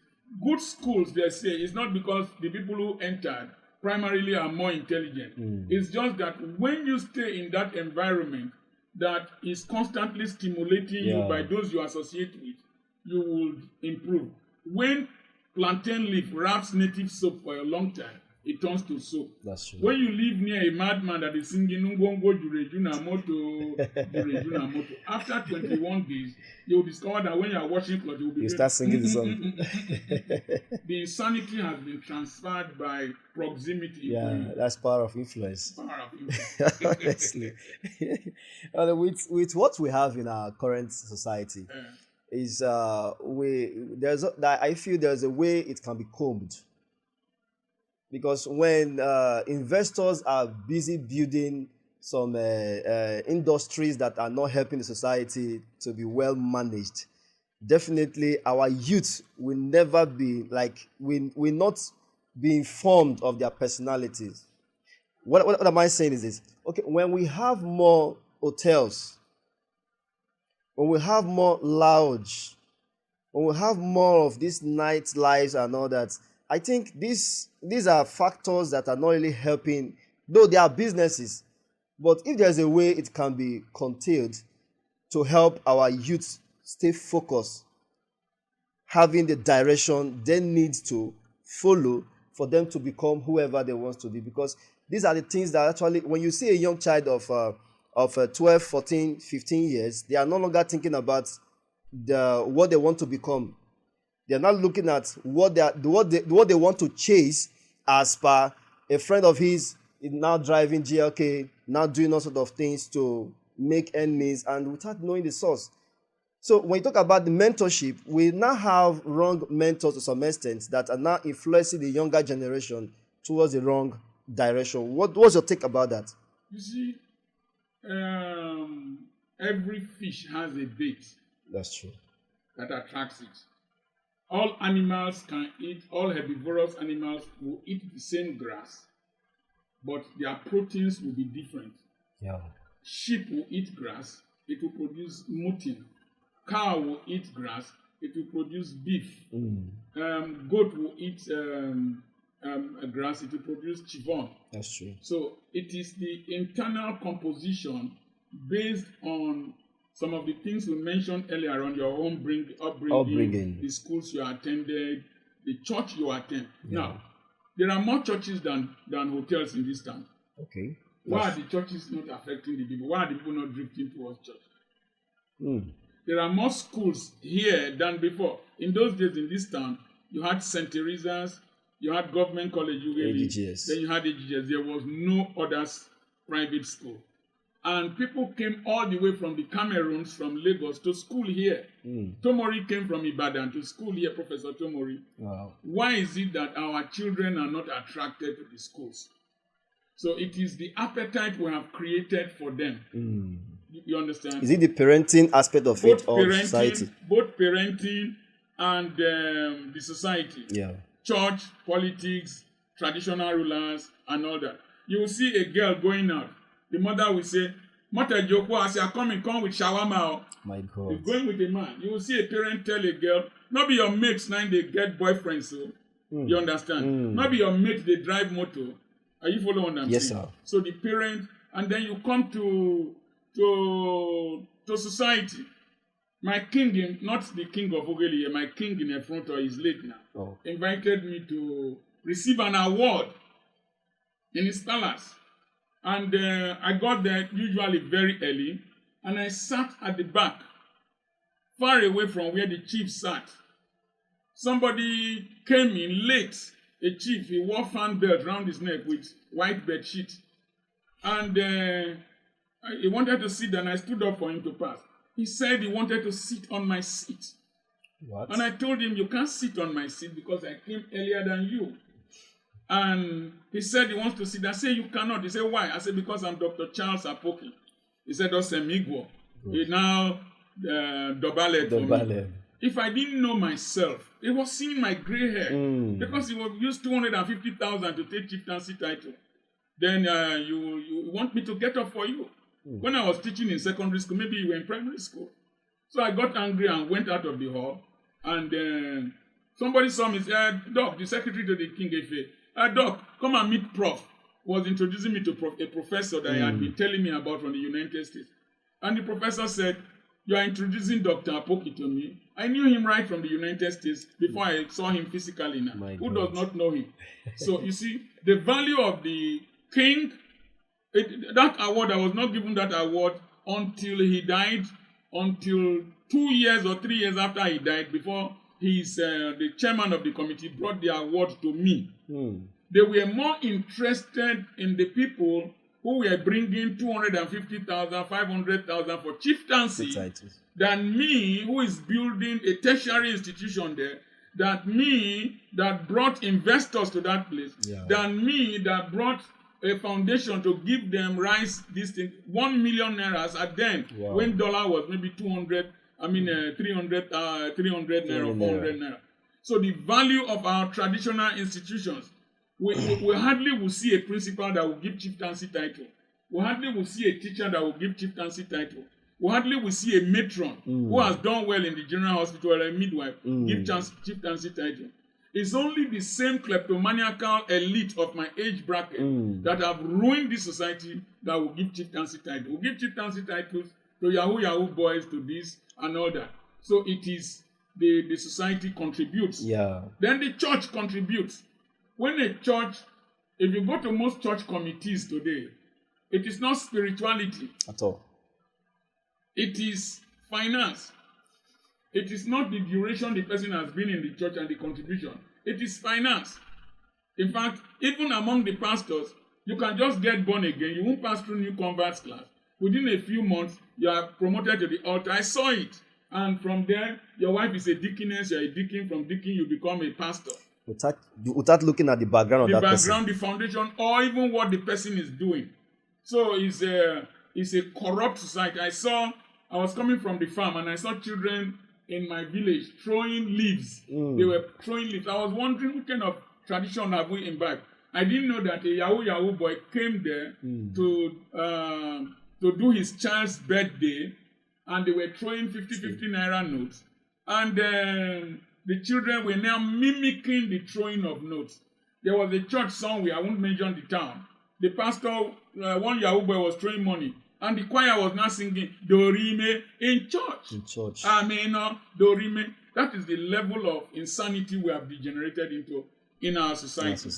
Speaker 1: Good schools, they say, it's not because the people who entered primarily are more intelligent. It's just that when you stay in that environment that is constantly stimulating you by those you associate with, you will improve. When plantain leaf wraps native soap for a long time, it turns to soap.
Speaker 2: That's true.
Speaker 1: When you live near a madman that is singing Ngongo Jurejuna Moto, Jurejuna Moto, after 21 days, you'll discover that when you are washing clothes, you
Speaker 2: start singing the song.
Speaker 1: The insanity has been transferred by proximity.
Speaker 2: Yeah, that's power of influence.
Speaker 1: Power of influence.
Speaker 2: Honestly. with what we have in our current society, is I feel there's a way it can be combed. Because when investors are busy building some industries that are not helping the society to be well managed, definitely our youth will never be will not be informed of their personalities. What am I saying is this? Okay, when we have more hotels, when we have more lounge, when we have more of these night lives and all that, I think these are factors that are not really helping, though they are businesses. But if there's a way it can be curtailed to help our youth stay focused, having the direction they need to follow for them to become whoever they want to be. Because these are the things that actually, when you see a young child of 12, 14, 15 years, they are no longer thinking about what they want to become. They're not looking at what they want to chase, as per a friend of his is now driving GLK, now doing all sort of things to make ends and without knowing the source. So when you talk about the mentorship, we now have wrong mentors to some extent that are now influencing the younger generation towards the wrong direction. What's your take about that?
Speaker 1: You see, every fish has a bait.
Speaker 2: That's true.
Speaker 1: That attracts it. All animals can eat, all herbivorous animals will eat the same grass, but their proteins will be different.
Speaker 2: Yeah.
Speaker 1: Sheep will eat grass, it will produce mutton. Cow will eat grass, it will produce beef. Goat will eat grass, it will produce chivon.
Speaker 2: That's true.
Speaker 1: So it is the internal composition based on some of the things we mentioned earlier on your own upbringing, the schools you attended, the church you attend. Yeah. Now, there are more churches than hotels in this town.
Speaker 2: Okay.
Speaker 1: Why are the churches not affecting the people? Why are the people not drifting towards church? There are more schools here than before. In those days in this town, you had St. Teresa's, you had government college,
Speaker 2: AGGS.
Speaker 1: Then you had AGGS. There was no other private school. And people came all the way from the Cameroons, from Lagos, to school here. Tomori came from Ibadan to school here, Professor Tomori.
Speaker 2: Wow.
Speaker 1: Why is it that our children are not attracted to the schools? So it is the appetite we have created for them. You understand?
Speaker 2: Is it the parenting aspect of it or society?
Speaker 1: Both parenting and the society.
Speaker 2: Yeah.
Speaker 1: Church, politics, traditional rulers, and all that. You will see a girl going out. The mother will say, Motajoko, as you are coming, come with shawarma.
Speaker 2: My God.
Speaker 1: You're going with a man. You will see a parent tell a girl, not be your mates now they get boyfriends, so you understand? Not be your mate they drive motor. Are you following what I'm
Speaker 2: Yes,
Speaker 1: saying?
Speaker 2: sir.
Speaker 1: So the parent, and then you come to society. My king, not the king of Ogeli, my king in Efronto is late now.
Speaker 2: Oh.
Speaker 1: Invited me to receive an award in his palace. And I got there usually very early, and I sat at the back, far away from where the chief sat. Somebody came in late, a chief, he wore fan belt around his neck with white bed sheet. And he wanted to sit, and I stood up for him to pass. He said he wanted to sit on my seat.
Speaker 2: What?
Speaker 1: And I told him, you can't sit on my seat because I came earlier than you. And he said he wants to sit. I said, you cannot. He said, why? I said, because I'm Dr. Charles Apoki. He said, Osemigwo. He now Dobale for me. If I didn't know myself, he was seeing my gray hair. Because he was used 250,000 to take chieftaincy title. Then you want me to get up for you. When I was teaching in secondary school, maybe you were in primary school. So I got angry and went out of the hall. And somebody saw me and said, Doc, the secretary to the King Efe, Doc, come and meet Prof. Was introducing me to a professor that he had been telling me about from the United States. And the professor said, you are introducing Dr. Apoki to me. I knew him right from the United States before I saw him physically now. Who does not know him? So you see, the value of the king, that award, I was not given that award until he died, until 2 years or 3 years after he died, before the chairman of the committee brought the award to me. They were more interested in the people who were bringing 250,000, 500,000 for chieftaincy than me, who is building a tertiary institution there, than me that brought investors to that place, than me that brought a foundation to give them rice, this thing, 1 million naira at then, when dollar was maybe 300 naira, 400 naira. So the value of our traditional institutions, we hardly will see a principal that will give chieftaincy title. We hardly will see a teacher that will give chieftaincy title. We hardly will see a matron who has done well in the general hospital or a midwife give chieftaincy title. It's only the same kleptomaniacal elite of my age bracket that have ruined this society that will give chieftaincy title. We give chieftaincy titles to Yahoo boys, to this and all that. So it is the society contributes. Then the church contributes. When a church, if you go to most church committees today, it is not spirituality
Speaker 2: at all.
Speaker 1: It is finance. It is not the duration the person has been in the church and the contribution. It is finance. In fact, even among the pastors, you can just get born again. You won't pass through new converts class. Within a few months, you are promoted to the altar. I saw it. And from there, your wife is a deaconess, you are a deacon. From deacon, you become a pastor.
Speaker 2: Without looking at the background of that person.
Speaker 1: The foundation, or even what the person is doing. So it's a corrupt society. I was coming from the farm and I saw children in my village throwing leaves. They were throwing leaves. I was wondering what kind of tradition have we imbibed. I didn't know that a Yahoo boy came there to do his child's birthday, and they were throwing 50 naira notes. And the children were now mimicking the throwing of notes. There was a church somewhere, I won't mention the town. The pastor, one Yahoo boy was throwing money, and the choir was now singing Dorime in church. Amen. Dorime. That is the level of insanity we have degenerated into in our society.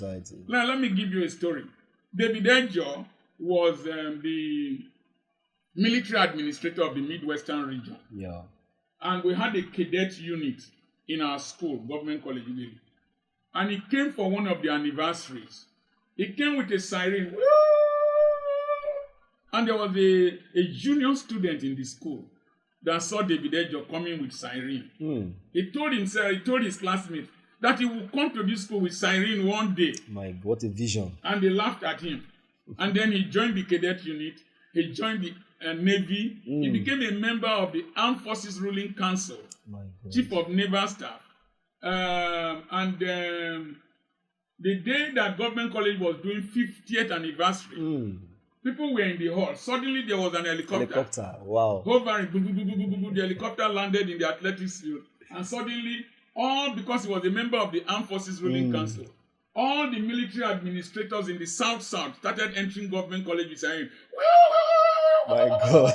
Speaker 1: Now, let me give you a story. David Ejo was the military administrator of the Midwestern region. And we had a cadet unit in our school, government college. And he came for one of the anniversaries. He came with a siren. And there was a junior student in the school that saw David Ejo coming with siren. He told his classmates that he would come to this school with siren one day.
Speaker 2: My God, what a vision.
Speaker 1: And they laughed at him. And then he joined the cadet unit. He joined the Navy. He became a member of the Armed Forces Ruling Council, Chief of Naval Staff. And the day that Government College was doing 50th anniversary, People were in the hall. Suddenly there was an helicopter.
Speaker 2: Wow.
Speaker 1: Hovering, the helicopter landed in the athletics field. And suddenly, all because he was a member of the Armed Forces Ruling Council, all the military administrators in the South started entering government colleges saying,
Speaker 2: my God.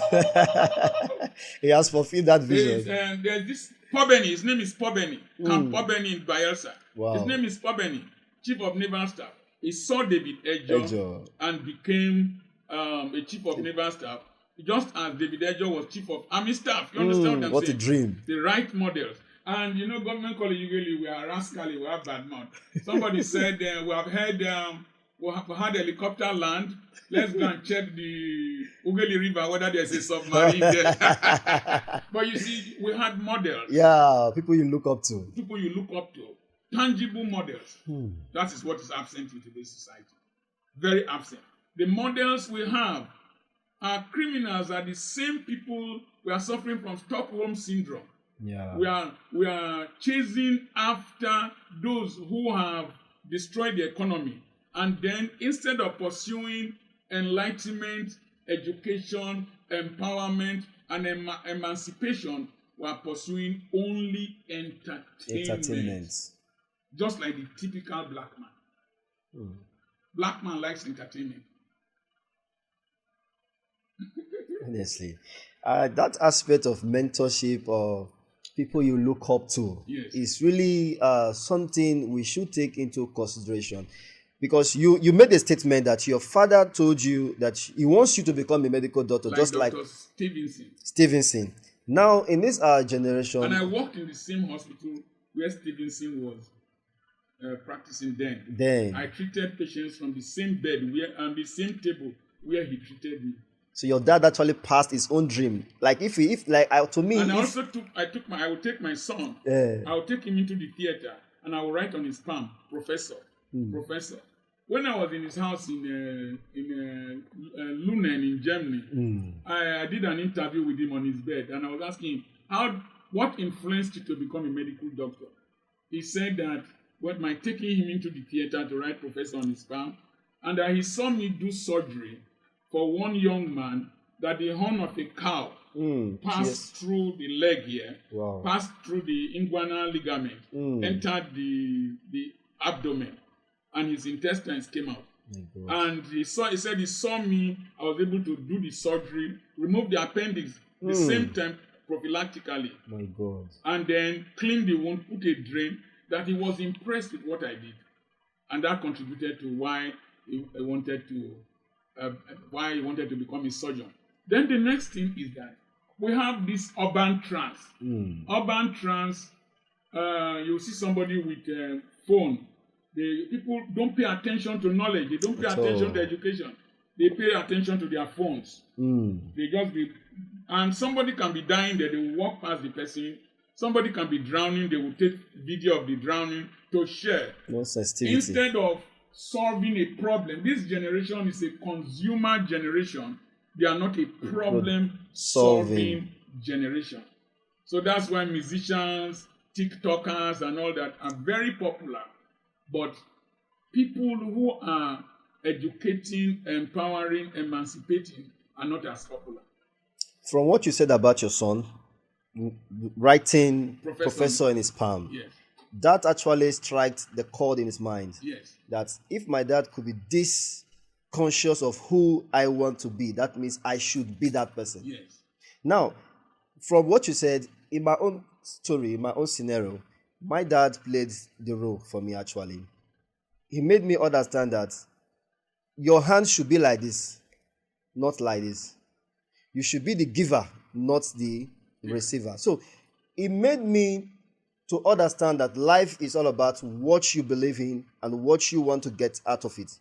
Speaker 2: He has fulfilled that vision.
Speaker 1: There's this Pobeni. His name is Pobeni. Camp Pobeni in Bayelsa.
Speaker 2: Wow.
Speaker 1: His name is Pobeni, Chief of Naval Staff. He saw David Ejo and became a Chief of Naval Staff, just as David Ejo was Chief of Army Staff. You understand what I'm saying?
Speaker 2: What a dream.
Speaker 1: The right models. And you know, government college usually we are rascally, we have bad mouth. Somebody said we have had helicopter land. Let's go and check the Ugeli River whether there's a submarine there. But you see, we had models.
Speaker 2: Yeah, people you look up to.
Speaker 1: People you look up to. Tangible models. That is what is absent in today's society. Very absent. The models we have are criminals, are the same people we are suffering from Stockholm syndrome.
Speaker 2: Yeah.
Speaker 1: We are chasing after those who have destroyed the economy. And then instead of pursuing enlightenment, education, empowerment, and emancipation, we are pursuing only entertainment. Just like the typical black man. Black man likes entertainment.
Speaker 2: Honestly. That aspect of mentorship or people you look up to is really something we should take into consideration. Because you made a statement that your father told you that he wants you to become a medical doctor, just
Speaker 1: Dr.
Speaker 2: like
Speaker 1: Stevenson.
Speaker 2: Now, in this generation...
Speaker 1: And I worked in the same hospital where Stevenson was practicing then. I treated patients from the same bed and the same table where he treated me.
Speaker 2: So your dad actually passed his own dream. Like to me...
Speaker 1: And I would take my son, I would take him into the theater and I would write on his palm, Professor. When I was in his house in Lunen in Germany, I did an interview with him on his bed and I was asking him, what influenced you to become a medical doctor? He said that by taking him into the theater to write Professor on his palm, and that he saw me do surgery for one young man, that the horn of a cow passed through the leg here, passed through the inguinal ligament, entered the abdomen, and his intestines came out. And he said he saw me, I was able to do the surgery, remove the appendix the same time prophylactically.
Speaker 2: My God.
Speaker 1: And then clean the wound, put a drain, that he was impressed with what I did. And that contributed to why he wanted to become a surgeon. Then the next thing is that we have this urban trance. Urban trance, you see somebody with a phone. People don't pay attention to knowledge. They don't pay attention to education. They pay attention to their phones. And somebody can be dying there. They will walk past the person. Somebody can be drowning. They will take video of the drowning to share.
Speaker 2: No sensitivity.
Speaker 1: Instead of solving a problem. This generation is a consumer generation. They are not a problem-solving generation. So that's why musicians, TikTokers, and all that are very popular. But people who are educating, empowering, emancipating are not as popular.
Speaker 2: From what you said about your son, writing Professor in his palm, that actually struck the chord in his mind. That if my dad could be this conscious of who I want to be, that means I should be that person. Now, from what you said, in my own story, in my own scenario, my dad played the role for me actually. He made me understand that your hands should be like this, not like this. You should be the giver, not the receiver. So it made me to understand that life is all about what you believe in and what you want to get out of it.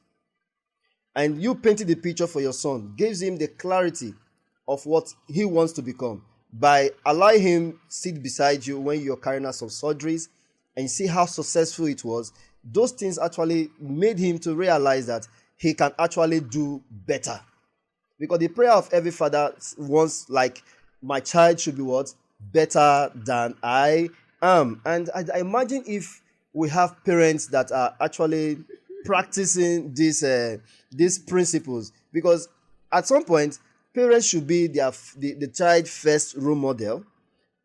Speaker 2: And you painted the picture for your son, gives him the clarity of what he wants to become by allowing him sit beside you when you're carrying out some surgeries and see how successful it was. Those things actually made him to realize that he can actually do better. Because the prayer of every father wants, like, my child should be what? Better than I am. And I imagine if we have parents that are actually practicing these principles. Because at some point, parents should be the child first role model,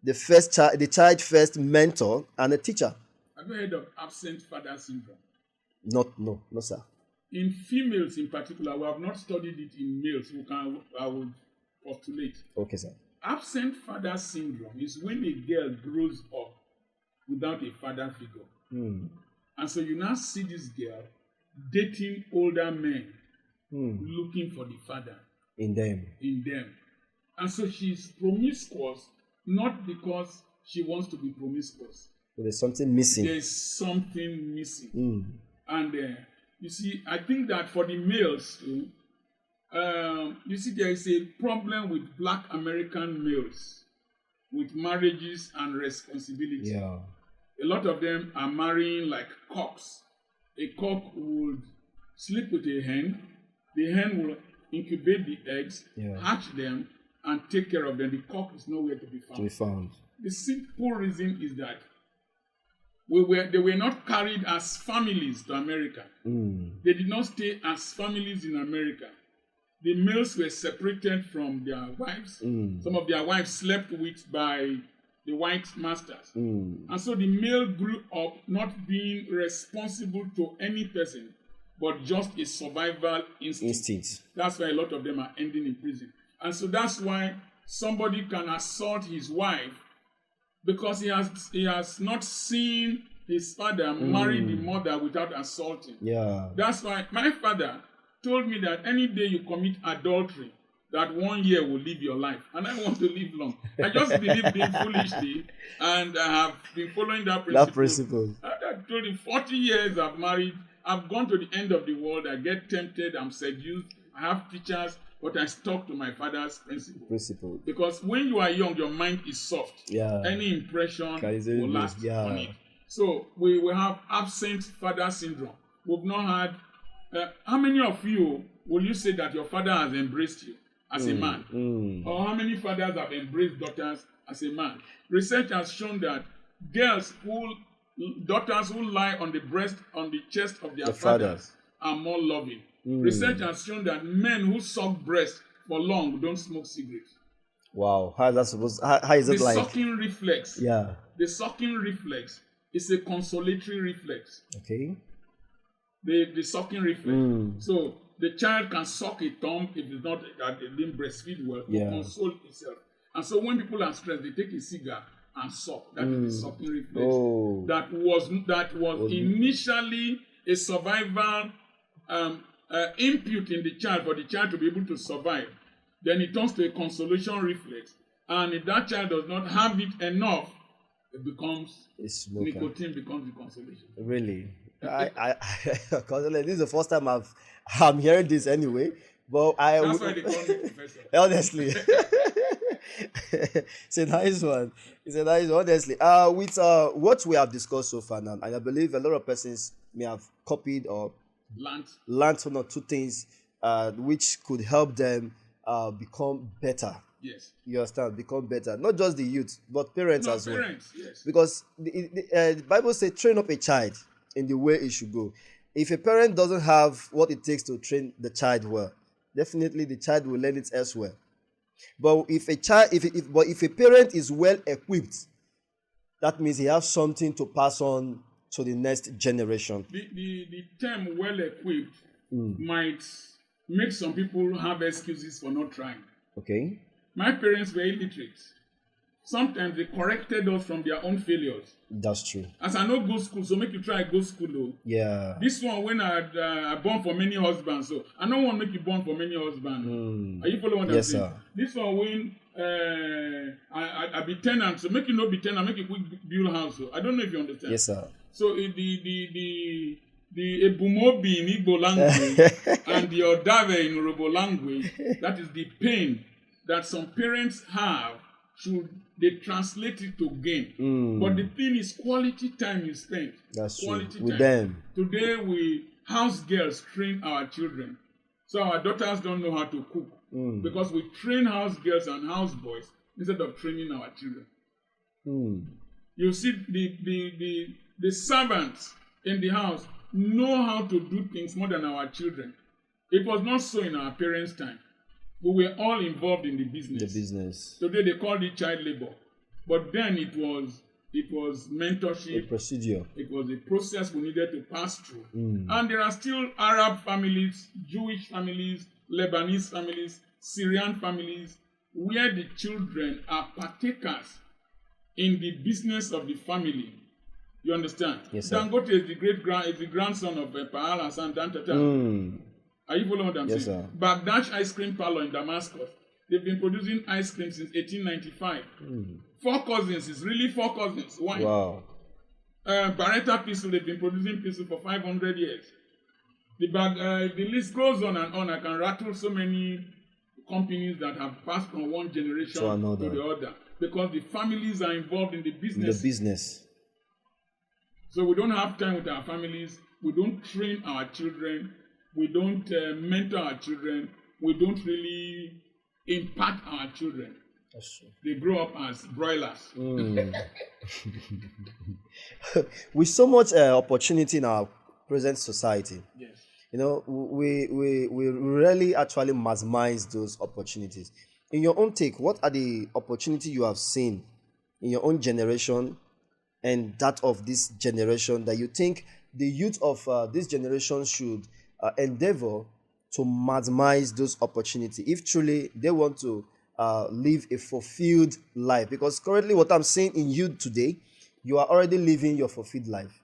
Speaker 2: the child first mentor, and a teacher.
Speaker 1: Have you heard of absent father syndrome?
Speaker 2: No, sir.
Speaker 1: In females in particular, we have not studied it in males. I would postulate.
Speaker 2: Okay, sir.
Speaker 1: Absent father syndrome is when a girl grows up without a father figure. And so you now see this girl dating older men, looking for the father
Speaker 2: in them.
Speaker 1: And so she's promiscuous, not because she wants to be promiscuous.
Speaker 2: But there's something missing.
Speaker 1: And you see, I think that for the males too, you see, there is a problem with Black American males with marriages and responsibility.
Speaker 2: Yeah.
Speaker 1: A lot of them are marrying like cocks. A cock would sleep with a hen. The hen will incubate the eggs, hatch them, and take care of them. The cock is nowhere to be found. The simple reason is that they were not carried as families to America. They did not stay as families in America. The males were separated from their wives. Some of their wives slept with by the white masters. And so the male grew up not being responsible to any person, but just a survival instinct. That's why a lot of them are ending in prison. And so that's why somebody can assault his wife, because he has not seen his father marry the mother without assaulting.
Speaker 2: Yeah.
Speaker 1: That's why my father told me that any day you commit adultery, that 1 year will live your life. And I want to live long. I just believed him foolishly, and I have been following that principle. I told him 40 years I've married. I've gone to the end of the world. I get tempted. I'm seduced. I have teachers. But I stuck to my father's principle. Because when you are young, your mind is soft. Yeah. Any impression will last on it. So we have absent father syndrome. We've not had... how many of you will you say that your father has embraced you as a man? Or how many fathers have embraced daughters as a man? Research has shown that daughters who lie on the chest of their fathers are more loving. Research has shown that men who suck breast for long don't smoke cigarettes.
Speaker 2: Wow, how is that supposed? How is it like?
Speaker 1: The sucking reflex.
Speaker 2: Yeah.
Speaker 1: The sucking reflex is a consolatory reflex.
Speaker 2: Okay.
Speaker 1: The sucking reflex. So the child can suck a thumb if it's not that they didn't breastfeed well to console itself. And so when people are stressed, they take a cigar and suck. That is the sucking reflex. That was initially a survival input in the child for the child to be able to survive. Then it turns to a consolation reflex, and if that child does not have it enough, it becomes nicotine becomes the consolation.
Speaker 2: Really, this is the first time I'm hearing this anyway. But
Speaker 1: that's why they call me professor.
Speaker 2: Honestly, it's a nice one. Honestly. With what we have discussed so far now, and I believe a lot of persons may have copied or learned one or two things which could help them become better.
Speaker 1: Yes.
Speaker 2: You understand? Become better. Not just the youth, but parents as well.
Speaker 1: Yes.
Speaker 2: Because the Bible says, train up a child in the way it should go. If a parent doesn't have what it takes to train the child well, definitely the child will learn it elsewhere. But if a parent is well equipped, that means he has something to pass on to the next generation.
Speaker 1: The term well equipped might make some people have excuses for not trying.
Speaker 2: Okay.
Speaker 1: My parents were illiterate. Sometimes they corrected us from their own failures.
Speaker 2: That's true.
Speaker 1: As I know go school, so make you try go school though.
Speaker 2: Yeah.
Speaker 1: This one when I born for many husbands, so I don't want to make you born for many husbands. Are you following what I'm saying? Yes, sir. This one when I be tenant, so make you not be tenant, make you quick build house. So I don't know if you understand.
Speaker 2: Yes, sir.
Speaker 1: So the Ebumobi in Igbo language and the Odave in Yoruba language, that is the pain that some parents have, should they translate it to gain. But the thing is quality time you spend.
Speaker 2: That's
Speaker 1: quality
Speaker 2: true. With
Speaker 1: time.
Speaker 2: them.
Speaker 1: Today we house girls train our children. So our daughters don't know how to cook. Because we train house girls and house boys instead of training our children. You see the servants in the house know how to do things more than our children. It was not so in our parents' time. We were all involved in the business.
Speaker 2: The business.
Speaker 1: Today they call it child labor. But then it was mentorship.
Speaker 2: A procedure.
Speaker 1: It was a process we needed to pass through. And there are still Arab families, Jewish families, Lebanese families, Syrian families, where the children are partakers in the business of the family. You understand?
Speaker 2: Yes, sir.
Speaker 1: Dangote is the grandson of Paal Hassan Dantata. Are you following what I'm
Speaker 2: Yes,
Speaker 1: saying?
Speaker 2: sir.
Speaker 1: Bagdash Ice Cream Parlor in Damascus. They've been producing ice cream since 1895. 4 cousins. It's really 4 cousins. Why?
Speaker 2: Wow.
Speaker 1: Barretta Pistol, they've been producing pistol for 500 years. The list goes on and on. I can rattle so many companies that have passed from one generation to the other because the families are involved in the business.
Speaker 2: The business.
Speaker 1: So we don't have time with our families. We don't train our children. We don't mentor our children. We don't really impact our children.
Speaker 2: That's true.
Speaker 1: They grow up as broilers.
Speaker 2: With so much opportunity in our present society,
Speaker 1: Yes.
Speaker 2: you know, we rarely actually maximize those opportunities. In your own take, what are the opportunities you have seen in your own generation and that of this generation that you think the youth of this generation should endeavor to maximize those opportunities if truly they want to live a fulfilled life? Because currently what I'm seeing in you today, you are already living your fulfilled life.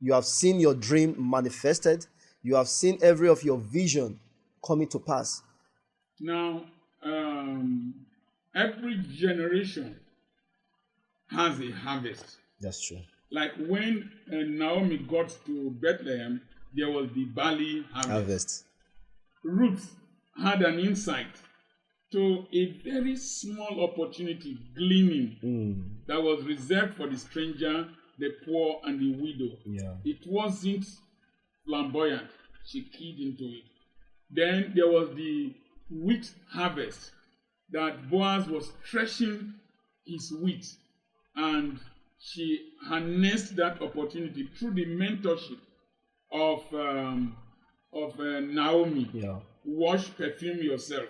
Speaker 2: You have seen your dream manifested. You have seen every of your vision coming to pass.
Speaker 1: Now, every generation has a harvest.
Speaker 2: That's true.
Speaker 1: Like when Naomi got to Bethlehem, there was the barley harvest. Ruth had an insight to a very small opportunity gleaning that was reserved for the stranger, the poor, and the widow.
Speaker 2: Yeah.
Speaker 1: It wasn't flamboyant. She keyed into it. Then there was the wheat harvest that Boaz was threshing his wheat, and she harnessed that opportunity through the mentorship of Naomi.
Speaker 2: Yeah.
Speaker 1: Wash, perfume yourself.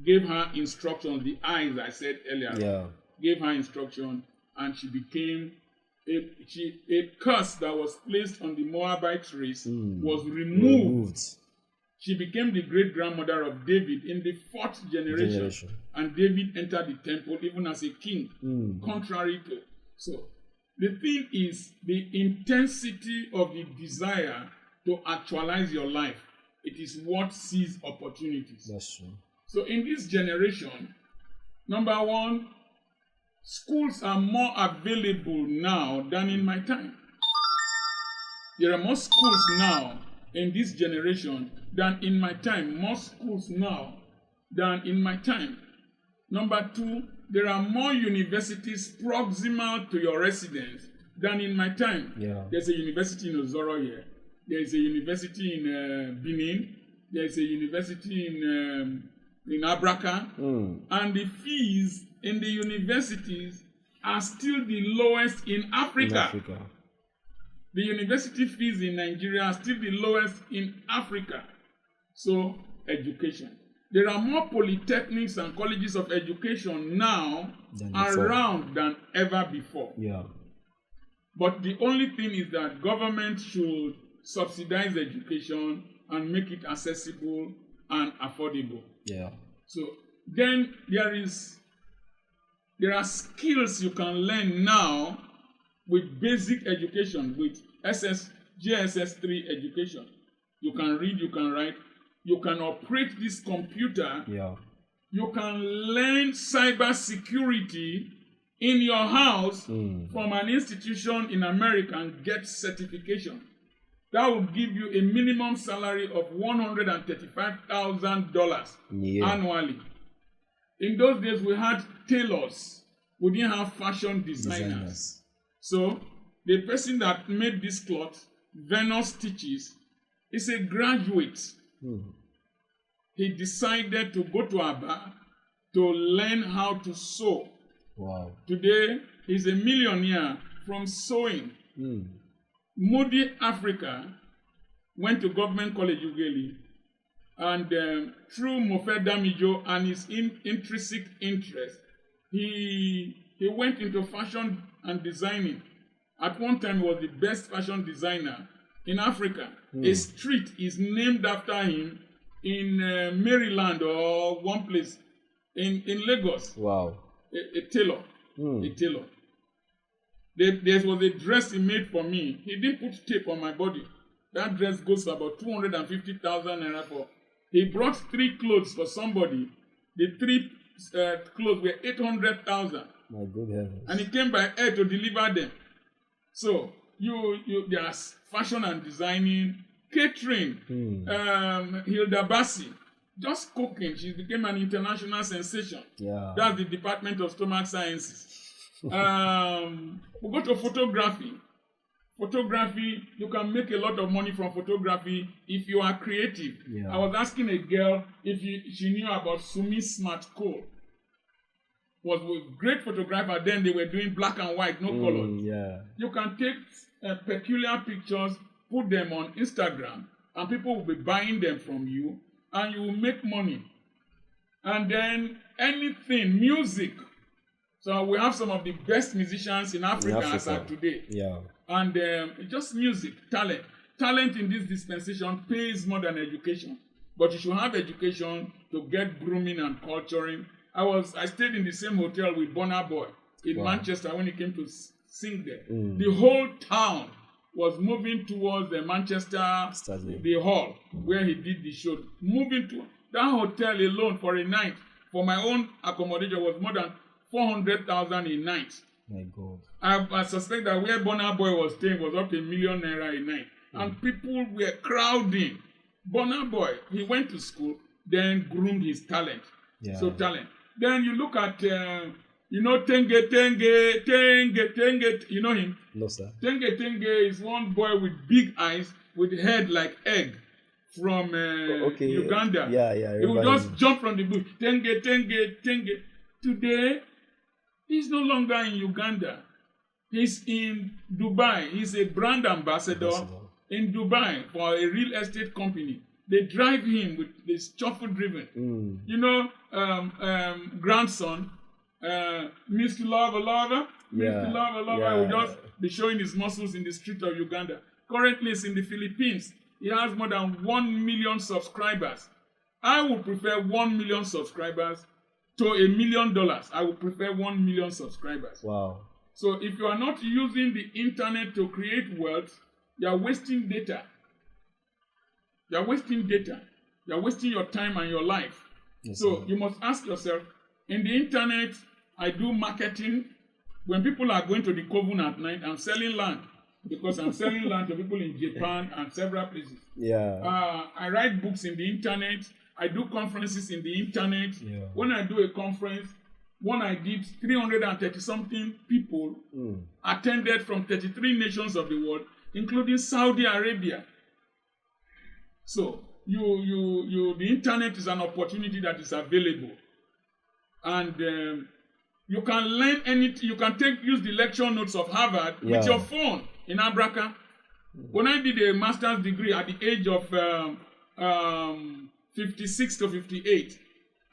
Speaker 1: Gave her instructions. The eyes I said earlier.
Speaker 2: Yeah.
Speaker 1: Gave her instruction, and she became a curse that was placed on the Moabite race was removed. She became the great grandmother of David in the 4th generation. And David entered the temple even as a king, contrary to. So the thing is the intensity of the desire to actualize your life. It is what sees opportunities.
Speaker 2: That's true.
Speaker 1: So in this generation, number one, schools are more available now than in my time. There are more schools now in this generation than in my time. More schools now than in my time. Number two, there are more universities proximal to your residence than in my time.
Speaker 2: Yeah.
Speaker 1: There's a university in Ozoro here. There's a university in Benin. There's a university in Abraka. And the fees in the universities are still the lowest in Africa. The university fees in Nigeria are still the lowest in Africa. So, education. There are more polytechnics and colleges of education now around than ever before.
Speaker 2: Yeah.
Speaker 1: But the only thing is that government should subsidize education and make it accessible and affordable.
Speaker 2: Yeah.
Speaker 1: So then there are skills you can learn now with basic education, with JSS 3 education. You can read, you can write, you can operate this computer.
Speaker 2: Yeah.
Speaker 1: You can learn cyber security in your house from an institution in America and get certification. That will give you a minimum salary of $135,000 annually. In those days, we had tailors. We didn't have fashion designers. So, the person that made this cloth, Venus Stitches, is a graduate. He decided to go to Aba to learn how to sew.
Speaker 2: Wow.
Speaker 1: Today, he's a millionaire from sewing. Moody Africa went to Government College Ughelli And through Mofe Damijo and his intrinsic interest, he went into fashion and designing. At one time, he was the best fashion designer in Africa. A street is named after him in Maryland or one place in Lagos.
Speaker 2: Wow.
Speaker 1: A tailor. A tailor. There was a dress he made for me. He didn't put tape on my body. That dress goes for about 250,000 naira for. He brought 3 clothes for somebody. The 3 clothes were 800,000.
Speaker 2: My good heavens.
Speaker 1: And he came by air to deliver them. So there's fashion and designing, catering. Hilda Bassi, just cooking. She became an international sensation.
Speaker 2: Yeah.
Speaker 1: That's the Department of Stomach Sciences. We go to photography. Photography, you can make a lot of money from photography if you are creative.
Speaker 2: Yeah.
Speaker 1: I was asking a girl if she knew about Sumi Smart Cole. Was a great photographer. Then they were doing black and white, no color.
Speaker 2: Yeah.
Speaker 1: You can take peculiar pictures, put them on Instagram, and people will be buying them from you, and you will make money. And then anything, music. So we have some of the best musicians in Africa as of today.
Speaker 2: Yeah.
Speaker 1: And just music, talent. Talent in this dispensation pays more than education. But you should have education to get grooming and culturing. I stayed in the same hotel with Burna Boy in Manchester when he came to sing there. The whole town was moving towards the Manchester Stadium, the hall where he did the show. Moving to that hotel alone for a night, for my own accommodation, was more than 400,000 a night.
Speaker 2: My God.
Speaker 1: I suspect that where Burna Boy was staying was up to £1 million a night. And people were crowding. Burna Boy, he went to school, then groomed his talent.
Speaker 2: Yeah.
Speaker 1: So talent. Then you look at, Tenge, you know him?
Speaker 2: No, sir.
Speaker 1: Tenge is one boy with big eyes, with head like egg from Uganda.
Speaker 2: Yeah.
Speaker 1: He would just jump from the bush. Tenge. Today, he's no longer in Uganda. He's in Dubai. He's a brand ambassador in Dubai for a real estate company. They drive him with this chauffeur driven. You know, grandson, Mr. Lover. Mr. Lover will just be showing his muscles in the street of Uganda. Currently, he's in the Philippines. He has more than 1 million subscribers. I would prefer 1 million subscribers to $1 million. I would prefer 1 million subscribers.
Speaker 2: Wow.
Speaker 1: So if you are not using the internet to create wealth, you are wasting data. You are wasting data. You are wasting your time and your life. Yes, so you must ask yourself, in the internet, I do marketing. When people are going to the coven at night, I'm selling land. Because I'm selling land to people in Japan and several places.
Speaker 2: Yeah.
Speaker 1: I write books in the internet. I do conferences in the internet.
Speaker 2: Yeah.
Speaker 1: When I do a conference, one I did, 330-something people attended from 33 nations of the world, including Saudi Arabia. So the internet is an opportunity that is available, and you can learn anything. You can use the lecture notes of Harvard with your phone in Abraka. When I did a master's degree at the age of 56 to 58,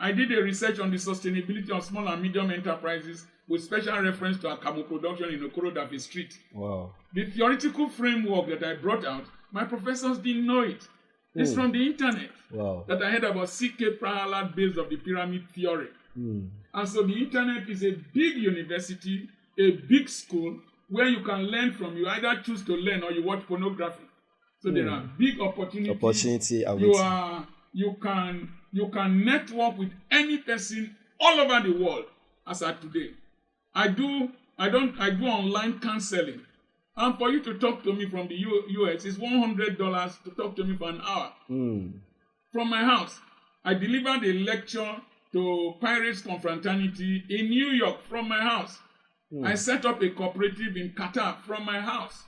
Speaker 1: I did a research on the sustainability of small and medium enterprises with special reference to Akamu production in Okorodafi Street.
Speaker 2: Wow.
Speaker 1: The theoretical framework that I brought out, my professors didn't know it. It's from the internet that I heard about C.K. Prahalad base of the pyramid theory. And so the internet is a big university, a big school where you can learn from. You either choose to learn or you watch pornography. So there are big opportunities. You can network with any person all over the world as at today. I do online counseling. And for you to talk to me from the US, it's $100 to talk to me for an hour. From my house. I delivered a lecture to Pirates Confraternity in New York from my house. I set up a cooperative in Qatar from my house.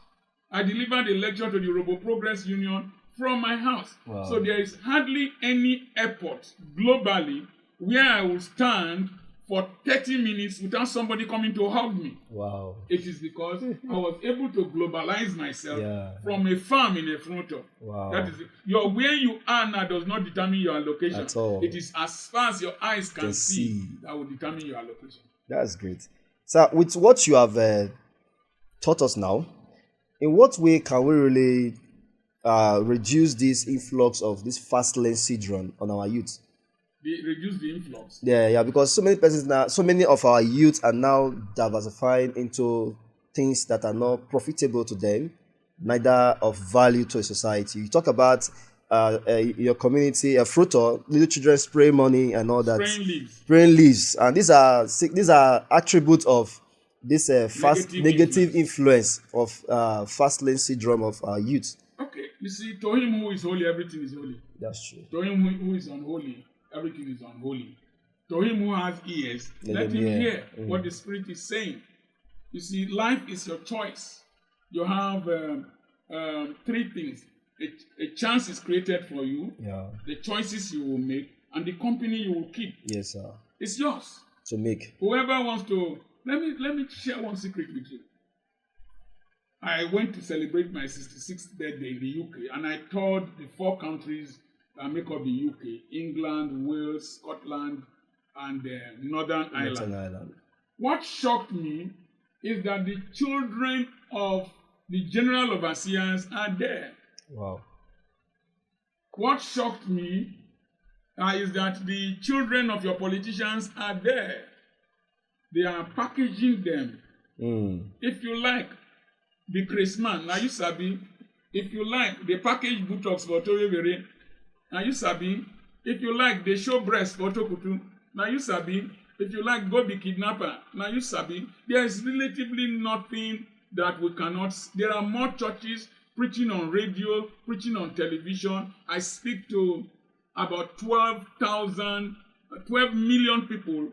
Speaker 1: I delivered a lecture to the Robo Progress Union from my house. Wow. So there is hardly any airport globally where I will stand for 30 minutes without somebody coming to hug me.
Speaker 2: Wow.
Speaker 1: It is because I was able to globalize myself from a farm in a frontal.
Speaker 2: Wow.
Speaker 1: That is it. Where you are now does not determine your location.
Speaker 2: At all.
Speaker 1: It is as far as your eyes can see that will determine your location.
Speaker 2: That's great. So, with what you have taught us now, in what way can we really reduce this influx of this fast lane syndrome on our youth?
Speaker 1: Reduce the influx.
Speaker 2: Yeah, because so many of our youth are now diversifying into things that are not profitable to them, neither of value to a society. You talk about your community, a fruiter, little children spray money and all that. Spraying leaves, and these are attributes of this negative influence of fast lane syndrome of our youth.
Speaker 1: Okay, you see, to him who is holy, everything is holy.
Speaker 2: That's true.
Speaker 1: To him who is unholy, everything is unholy. To him who has ears, let him hear what the Spirit is saying. You see, life is your choice. You have 3 things. A chance is created for you, the choices you will make, and the company you will keep.
Speaker 2: Yes, sir.
Speaker 1: It's yours.
Speaker 2: To make.
Speaker 1: Whoever wants to... Let me share one secret with you. I went to celebrate my 66th birthday in the UK, and I toured the 4 countries that make up the UK: England, Wales, Scotland, and Northern Ireland. What shocked me is that the children of the general overseers are there.
Speaker 2: Wow.
Speaker 1: What shocked me is that the children of your politicians are there. They are packaging them. If you like, the Christmas, now you sabi. If you like, they package buttocks for Torevere. Now you sabi. If you like, they show breast for Tokutu. Now you sabi. If you like, go be kidnapper. Now you sabi. There is relatively nothing that we cannot. There are more churches preaching on radio, preaching on television. I speak to about 12 million people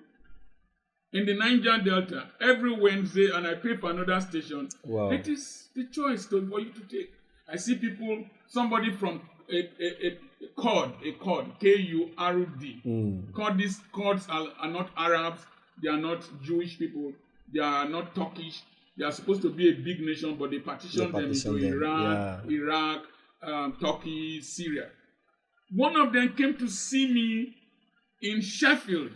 Speaker 1: in the Niger Delta every Wednesday, and I pay for another station.
Speaker 2: Wow.
Speaker 1: It is the choice for you to take. I see people, somebody from a Kurd, K-U-R-D. These Kurds are not Arabs, they are not Jewish people, they are not Turkish. They are supposed to be a big nation, but they partitioned them into Iran, Iraq, Turkey, Syria. One of them came to see me in Sheffield.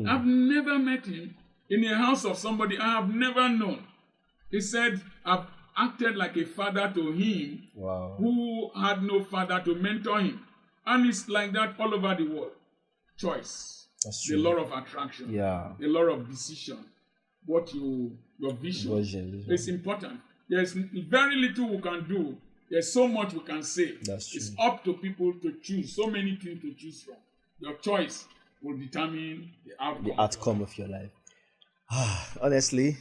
Speaker 1: I've never met him. In a house of somebody I have never known. He said, I've acted like a father to him who had no father to mentor him. And it's like that all over the world. Choice. That's true. The law of attraction. The law of decision. Your vision. It's important. There's very little we can do. There's so much we can say.
Speaker 2: That's true.
Speaker 1: It's up to people to choose. So many things to choose from. Your choice will determine the outcome
Speaker 2: of your life. Honestly,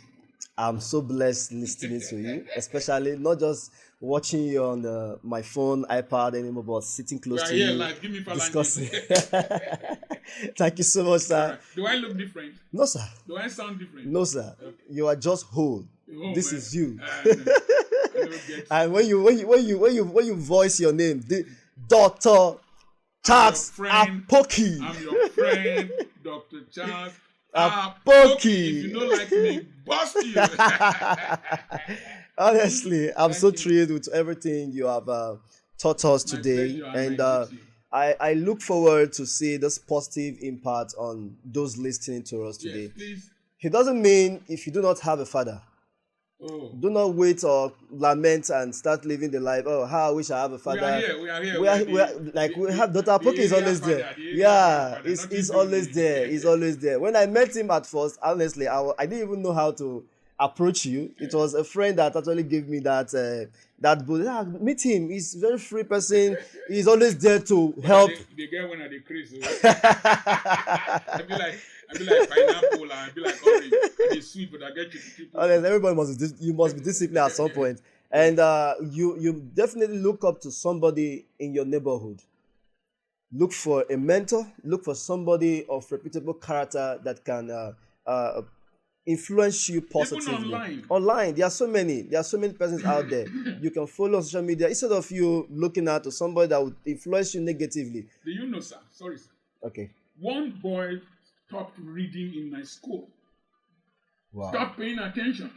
Speaker 2: I'm so blessed listening to you, especially not just watching you on my phone, iPad anymore, but sitting close to you,
Speaker 1: live. Give me
Speaker 2: discussing. Thank you so much, sir.
Speaker 1: Right. Do I look different?
Speaker 2: No, sir.
Speaker 1: Do I sound different?
Speaker 2: No, sir. Okay. You are just whole. This is you.
Speaker 1: I
Speaker 2: and when you voice your name, Dr. Charles Apoki.
Speaker 1: I'm your friend, Dr. Charles
Speaker 2: Apoki.
Speaker 1: If you don't like me, bust you.
Speaker 2: Honestly, I'm so thrilled with everything you have taught us today, and I look forward to see this positive impact on those listening to us today.
Speaker 1: Yes, please.
Speaker 2: It doesn't mean if you do not have a father. Do not wait or lament and start living the life. Oh, how I wish I have a father.
Speaker 1: We are here.
Speaker 2: We have Dr. Apoki is always there. He's always there. He's always there. When I met him at first, honestly, I didn't even know how to approach you. It was a friend that actually gave me that book. Meet him. He's a very free person. He's always there to help.
Speaker 1: They get one of the crease. I be like pineapple, I be like orange. It's sweet, but I get you.
Speaker 2: Everybody must be disciplined at some point. And you definitely look up to somebody in your neighborhood. Look for a mentor. Look for somebody of reputable character that can influence you positively.
Speaker 1: Even
Speaker 2: online, there are so many persons out there. You can follow on social media instead of you looking at to somebody that would influence you negatively.
Speaker 1: Do you know, sir? Sorry, sir.
Speaker 2: Okay.
Speaker 1: One boy stopped reading in my school.
Speaker 2: Wow.
Speaker 1: Stopped paying attention.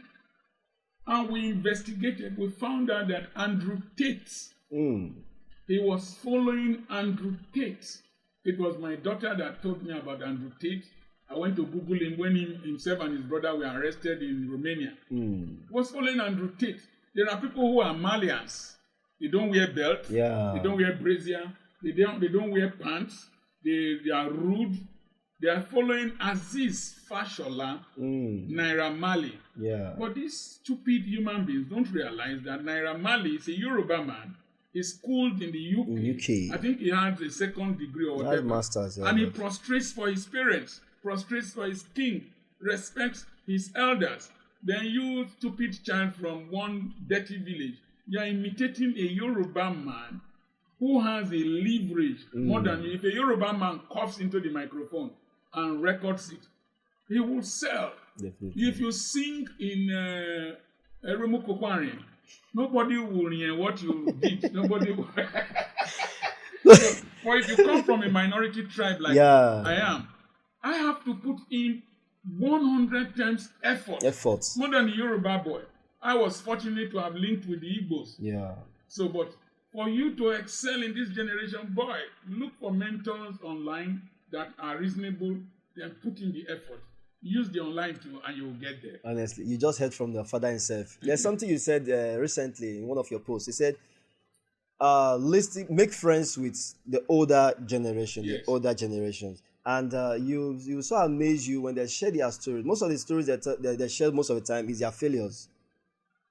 Speaker 1: And we investigated. We found out that Andrew Tate, he was following Andrew Tate. It was my daughter that told me about Andrew Tate. I went to Google him when himself and his brother were arrested in Romania. He was following Andrew Tate. There are people who are Malians. They don't wear belt.
Speaker 2: Yeah.
Speaker 1: They don't wear brazier. They don't wear pants. They are rude. They are following Aziz Fashola, Naira Marley.
Speaker 2: Yeah.
Speaker 1: But these stupid human beings don't realize that Naira Marley is a Yoruba man. He's schooled in the UK.
Speaker 2: UK.
Speaker 1: I think he has a second degree or whatever.
Speaker 2: Masters, yeah.
Speaker 1: And he prostrates for his parents, prostrates for his king, respects his elders. Then you, stupid child from one dirty village, you are imitating a Yoruba man who has a leverage more than you. If a Yoruba man coughs into the microphone and records it, he will sell.
Speaker 2: Definitely.
Speaker 1: If you sing in Eremu Kokwari, nobody will hear what you did. Nobody will. So, or if you come from a minority tribe like I am, I have to put in 100 times effort. More than the Yoruba boy. I was fortunate to have linked with the Igbos.
Speaker 2: Yeah.
Speaker 1: So, but for you to excel in this generation, boy, look for mentors online that are reasonable, then put in the effort. Use the online tool and you will get there. Honestly,
Speaker 2: you just heard from the father himself. There's something you said recently in one of your posts. You said, make friends with the older generation, the older generations. And you so amaze you when they share their stories. Most of the stories that they share most of the time is their failures.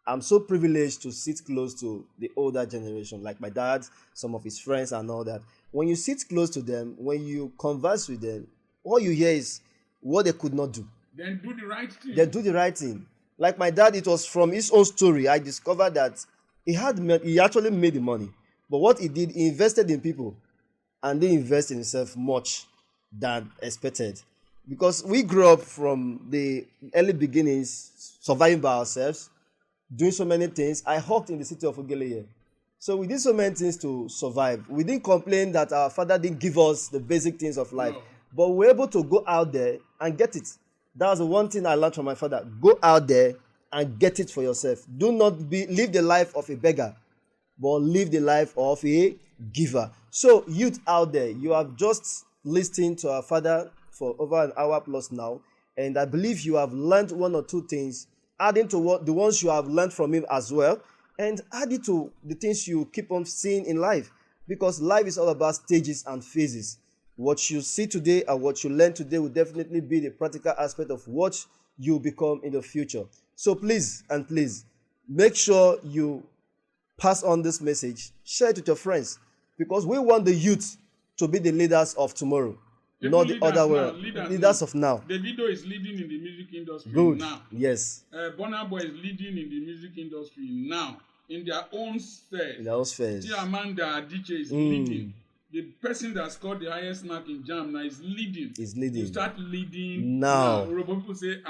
Speaker 2: I'm so privileged to sit close to the older generation, like my dad, some of his friends and all that. When you sit close to them, when you converse with them, all you hear is what they could not do.
Speaker 1: Then do the right thing.
Speaker 2: Then do the right thing. Like my dad, it was from his own story. I discovered that he actually made the money. But what he did, he invested in people. And he invested in himself much than expected. Because we grew up from the early beginnings, surviving by ourselves, doing so many things. I hawked in the city of Ugeleye. So we did so many things to survive. We didn't complain that our father didn't give us the basic things of life. No. But we were able to go out there and get it. That was the one thing I learned from my father. Go out there and get it for yourself. Do not live the life of a beggar, but live the life of a giver. So youth out there, you have just listened to our father for over an hour plus now. And I believe you have learned one or two things, adding to the ones you have learned from him as well, and add it to the things you keep on seeing in life, because life is all about stages and phases. What you see today and what you learn today will definitely be the practical aspect of what you become in the future. So please, make sure you pass on this message, share it with your friends, because we want the youth to be the leaders of tomorrow. Not the other way. Leaders of now.
Speaker 1: Davido is leading in the music industry now.
Speaker 2: Yes.
Speaker 1: Burna Boy is leading in the music industry now. In their own sphere. Amanda Adichie is leading. The person that scored the highest mark in JAM now is leading. You start leading
Speaker 2: now.
Speaker 1: People say,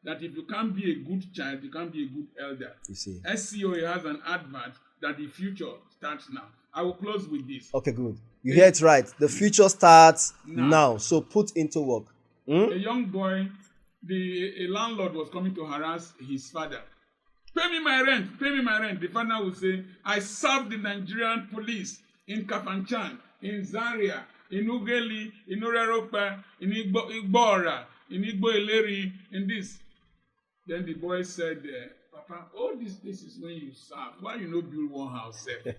Speaker 1: that if you can't be a good child, you can't be a good elder.
Speaker 2: You see.
Speaker 1: SCOA has an advert that the future starts now. I will close with this.
Speaker 2: Okay, good. You hear it right. The future starts now. So put into work.
Speaker 1: A young boy, a landlord was coming to harass his father. Pay me my rent. The father would say, I served the Nigerian police in Kafanchan, in Zaria, in Ugeli, in Uraropa, in Igbora, in Igbo Eleri, in this. Then the boy said, Papa, all these places when you serve, why you not build one house, sir?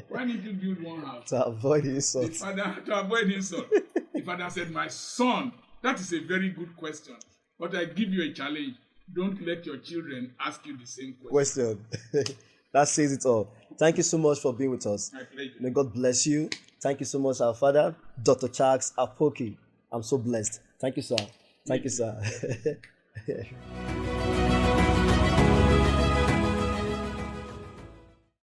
Speaker 1: Why did you build one house?
Speaker 2: To avoid insult.
Speaker 1: To avoid insult. The father said, my son, that is a very good question. But I give you a challenge. Don't let your children ask you the same question.
Speaker 2: That says it all. Thank you so much for being with us.
Speaker 1: My pleasure.
Speaker 2: May God bless you. Thank you so much, our father, Dr. Charles Apoki. I'm so blessed. Thank you, sir. Thank you, sir.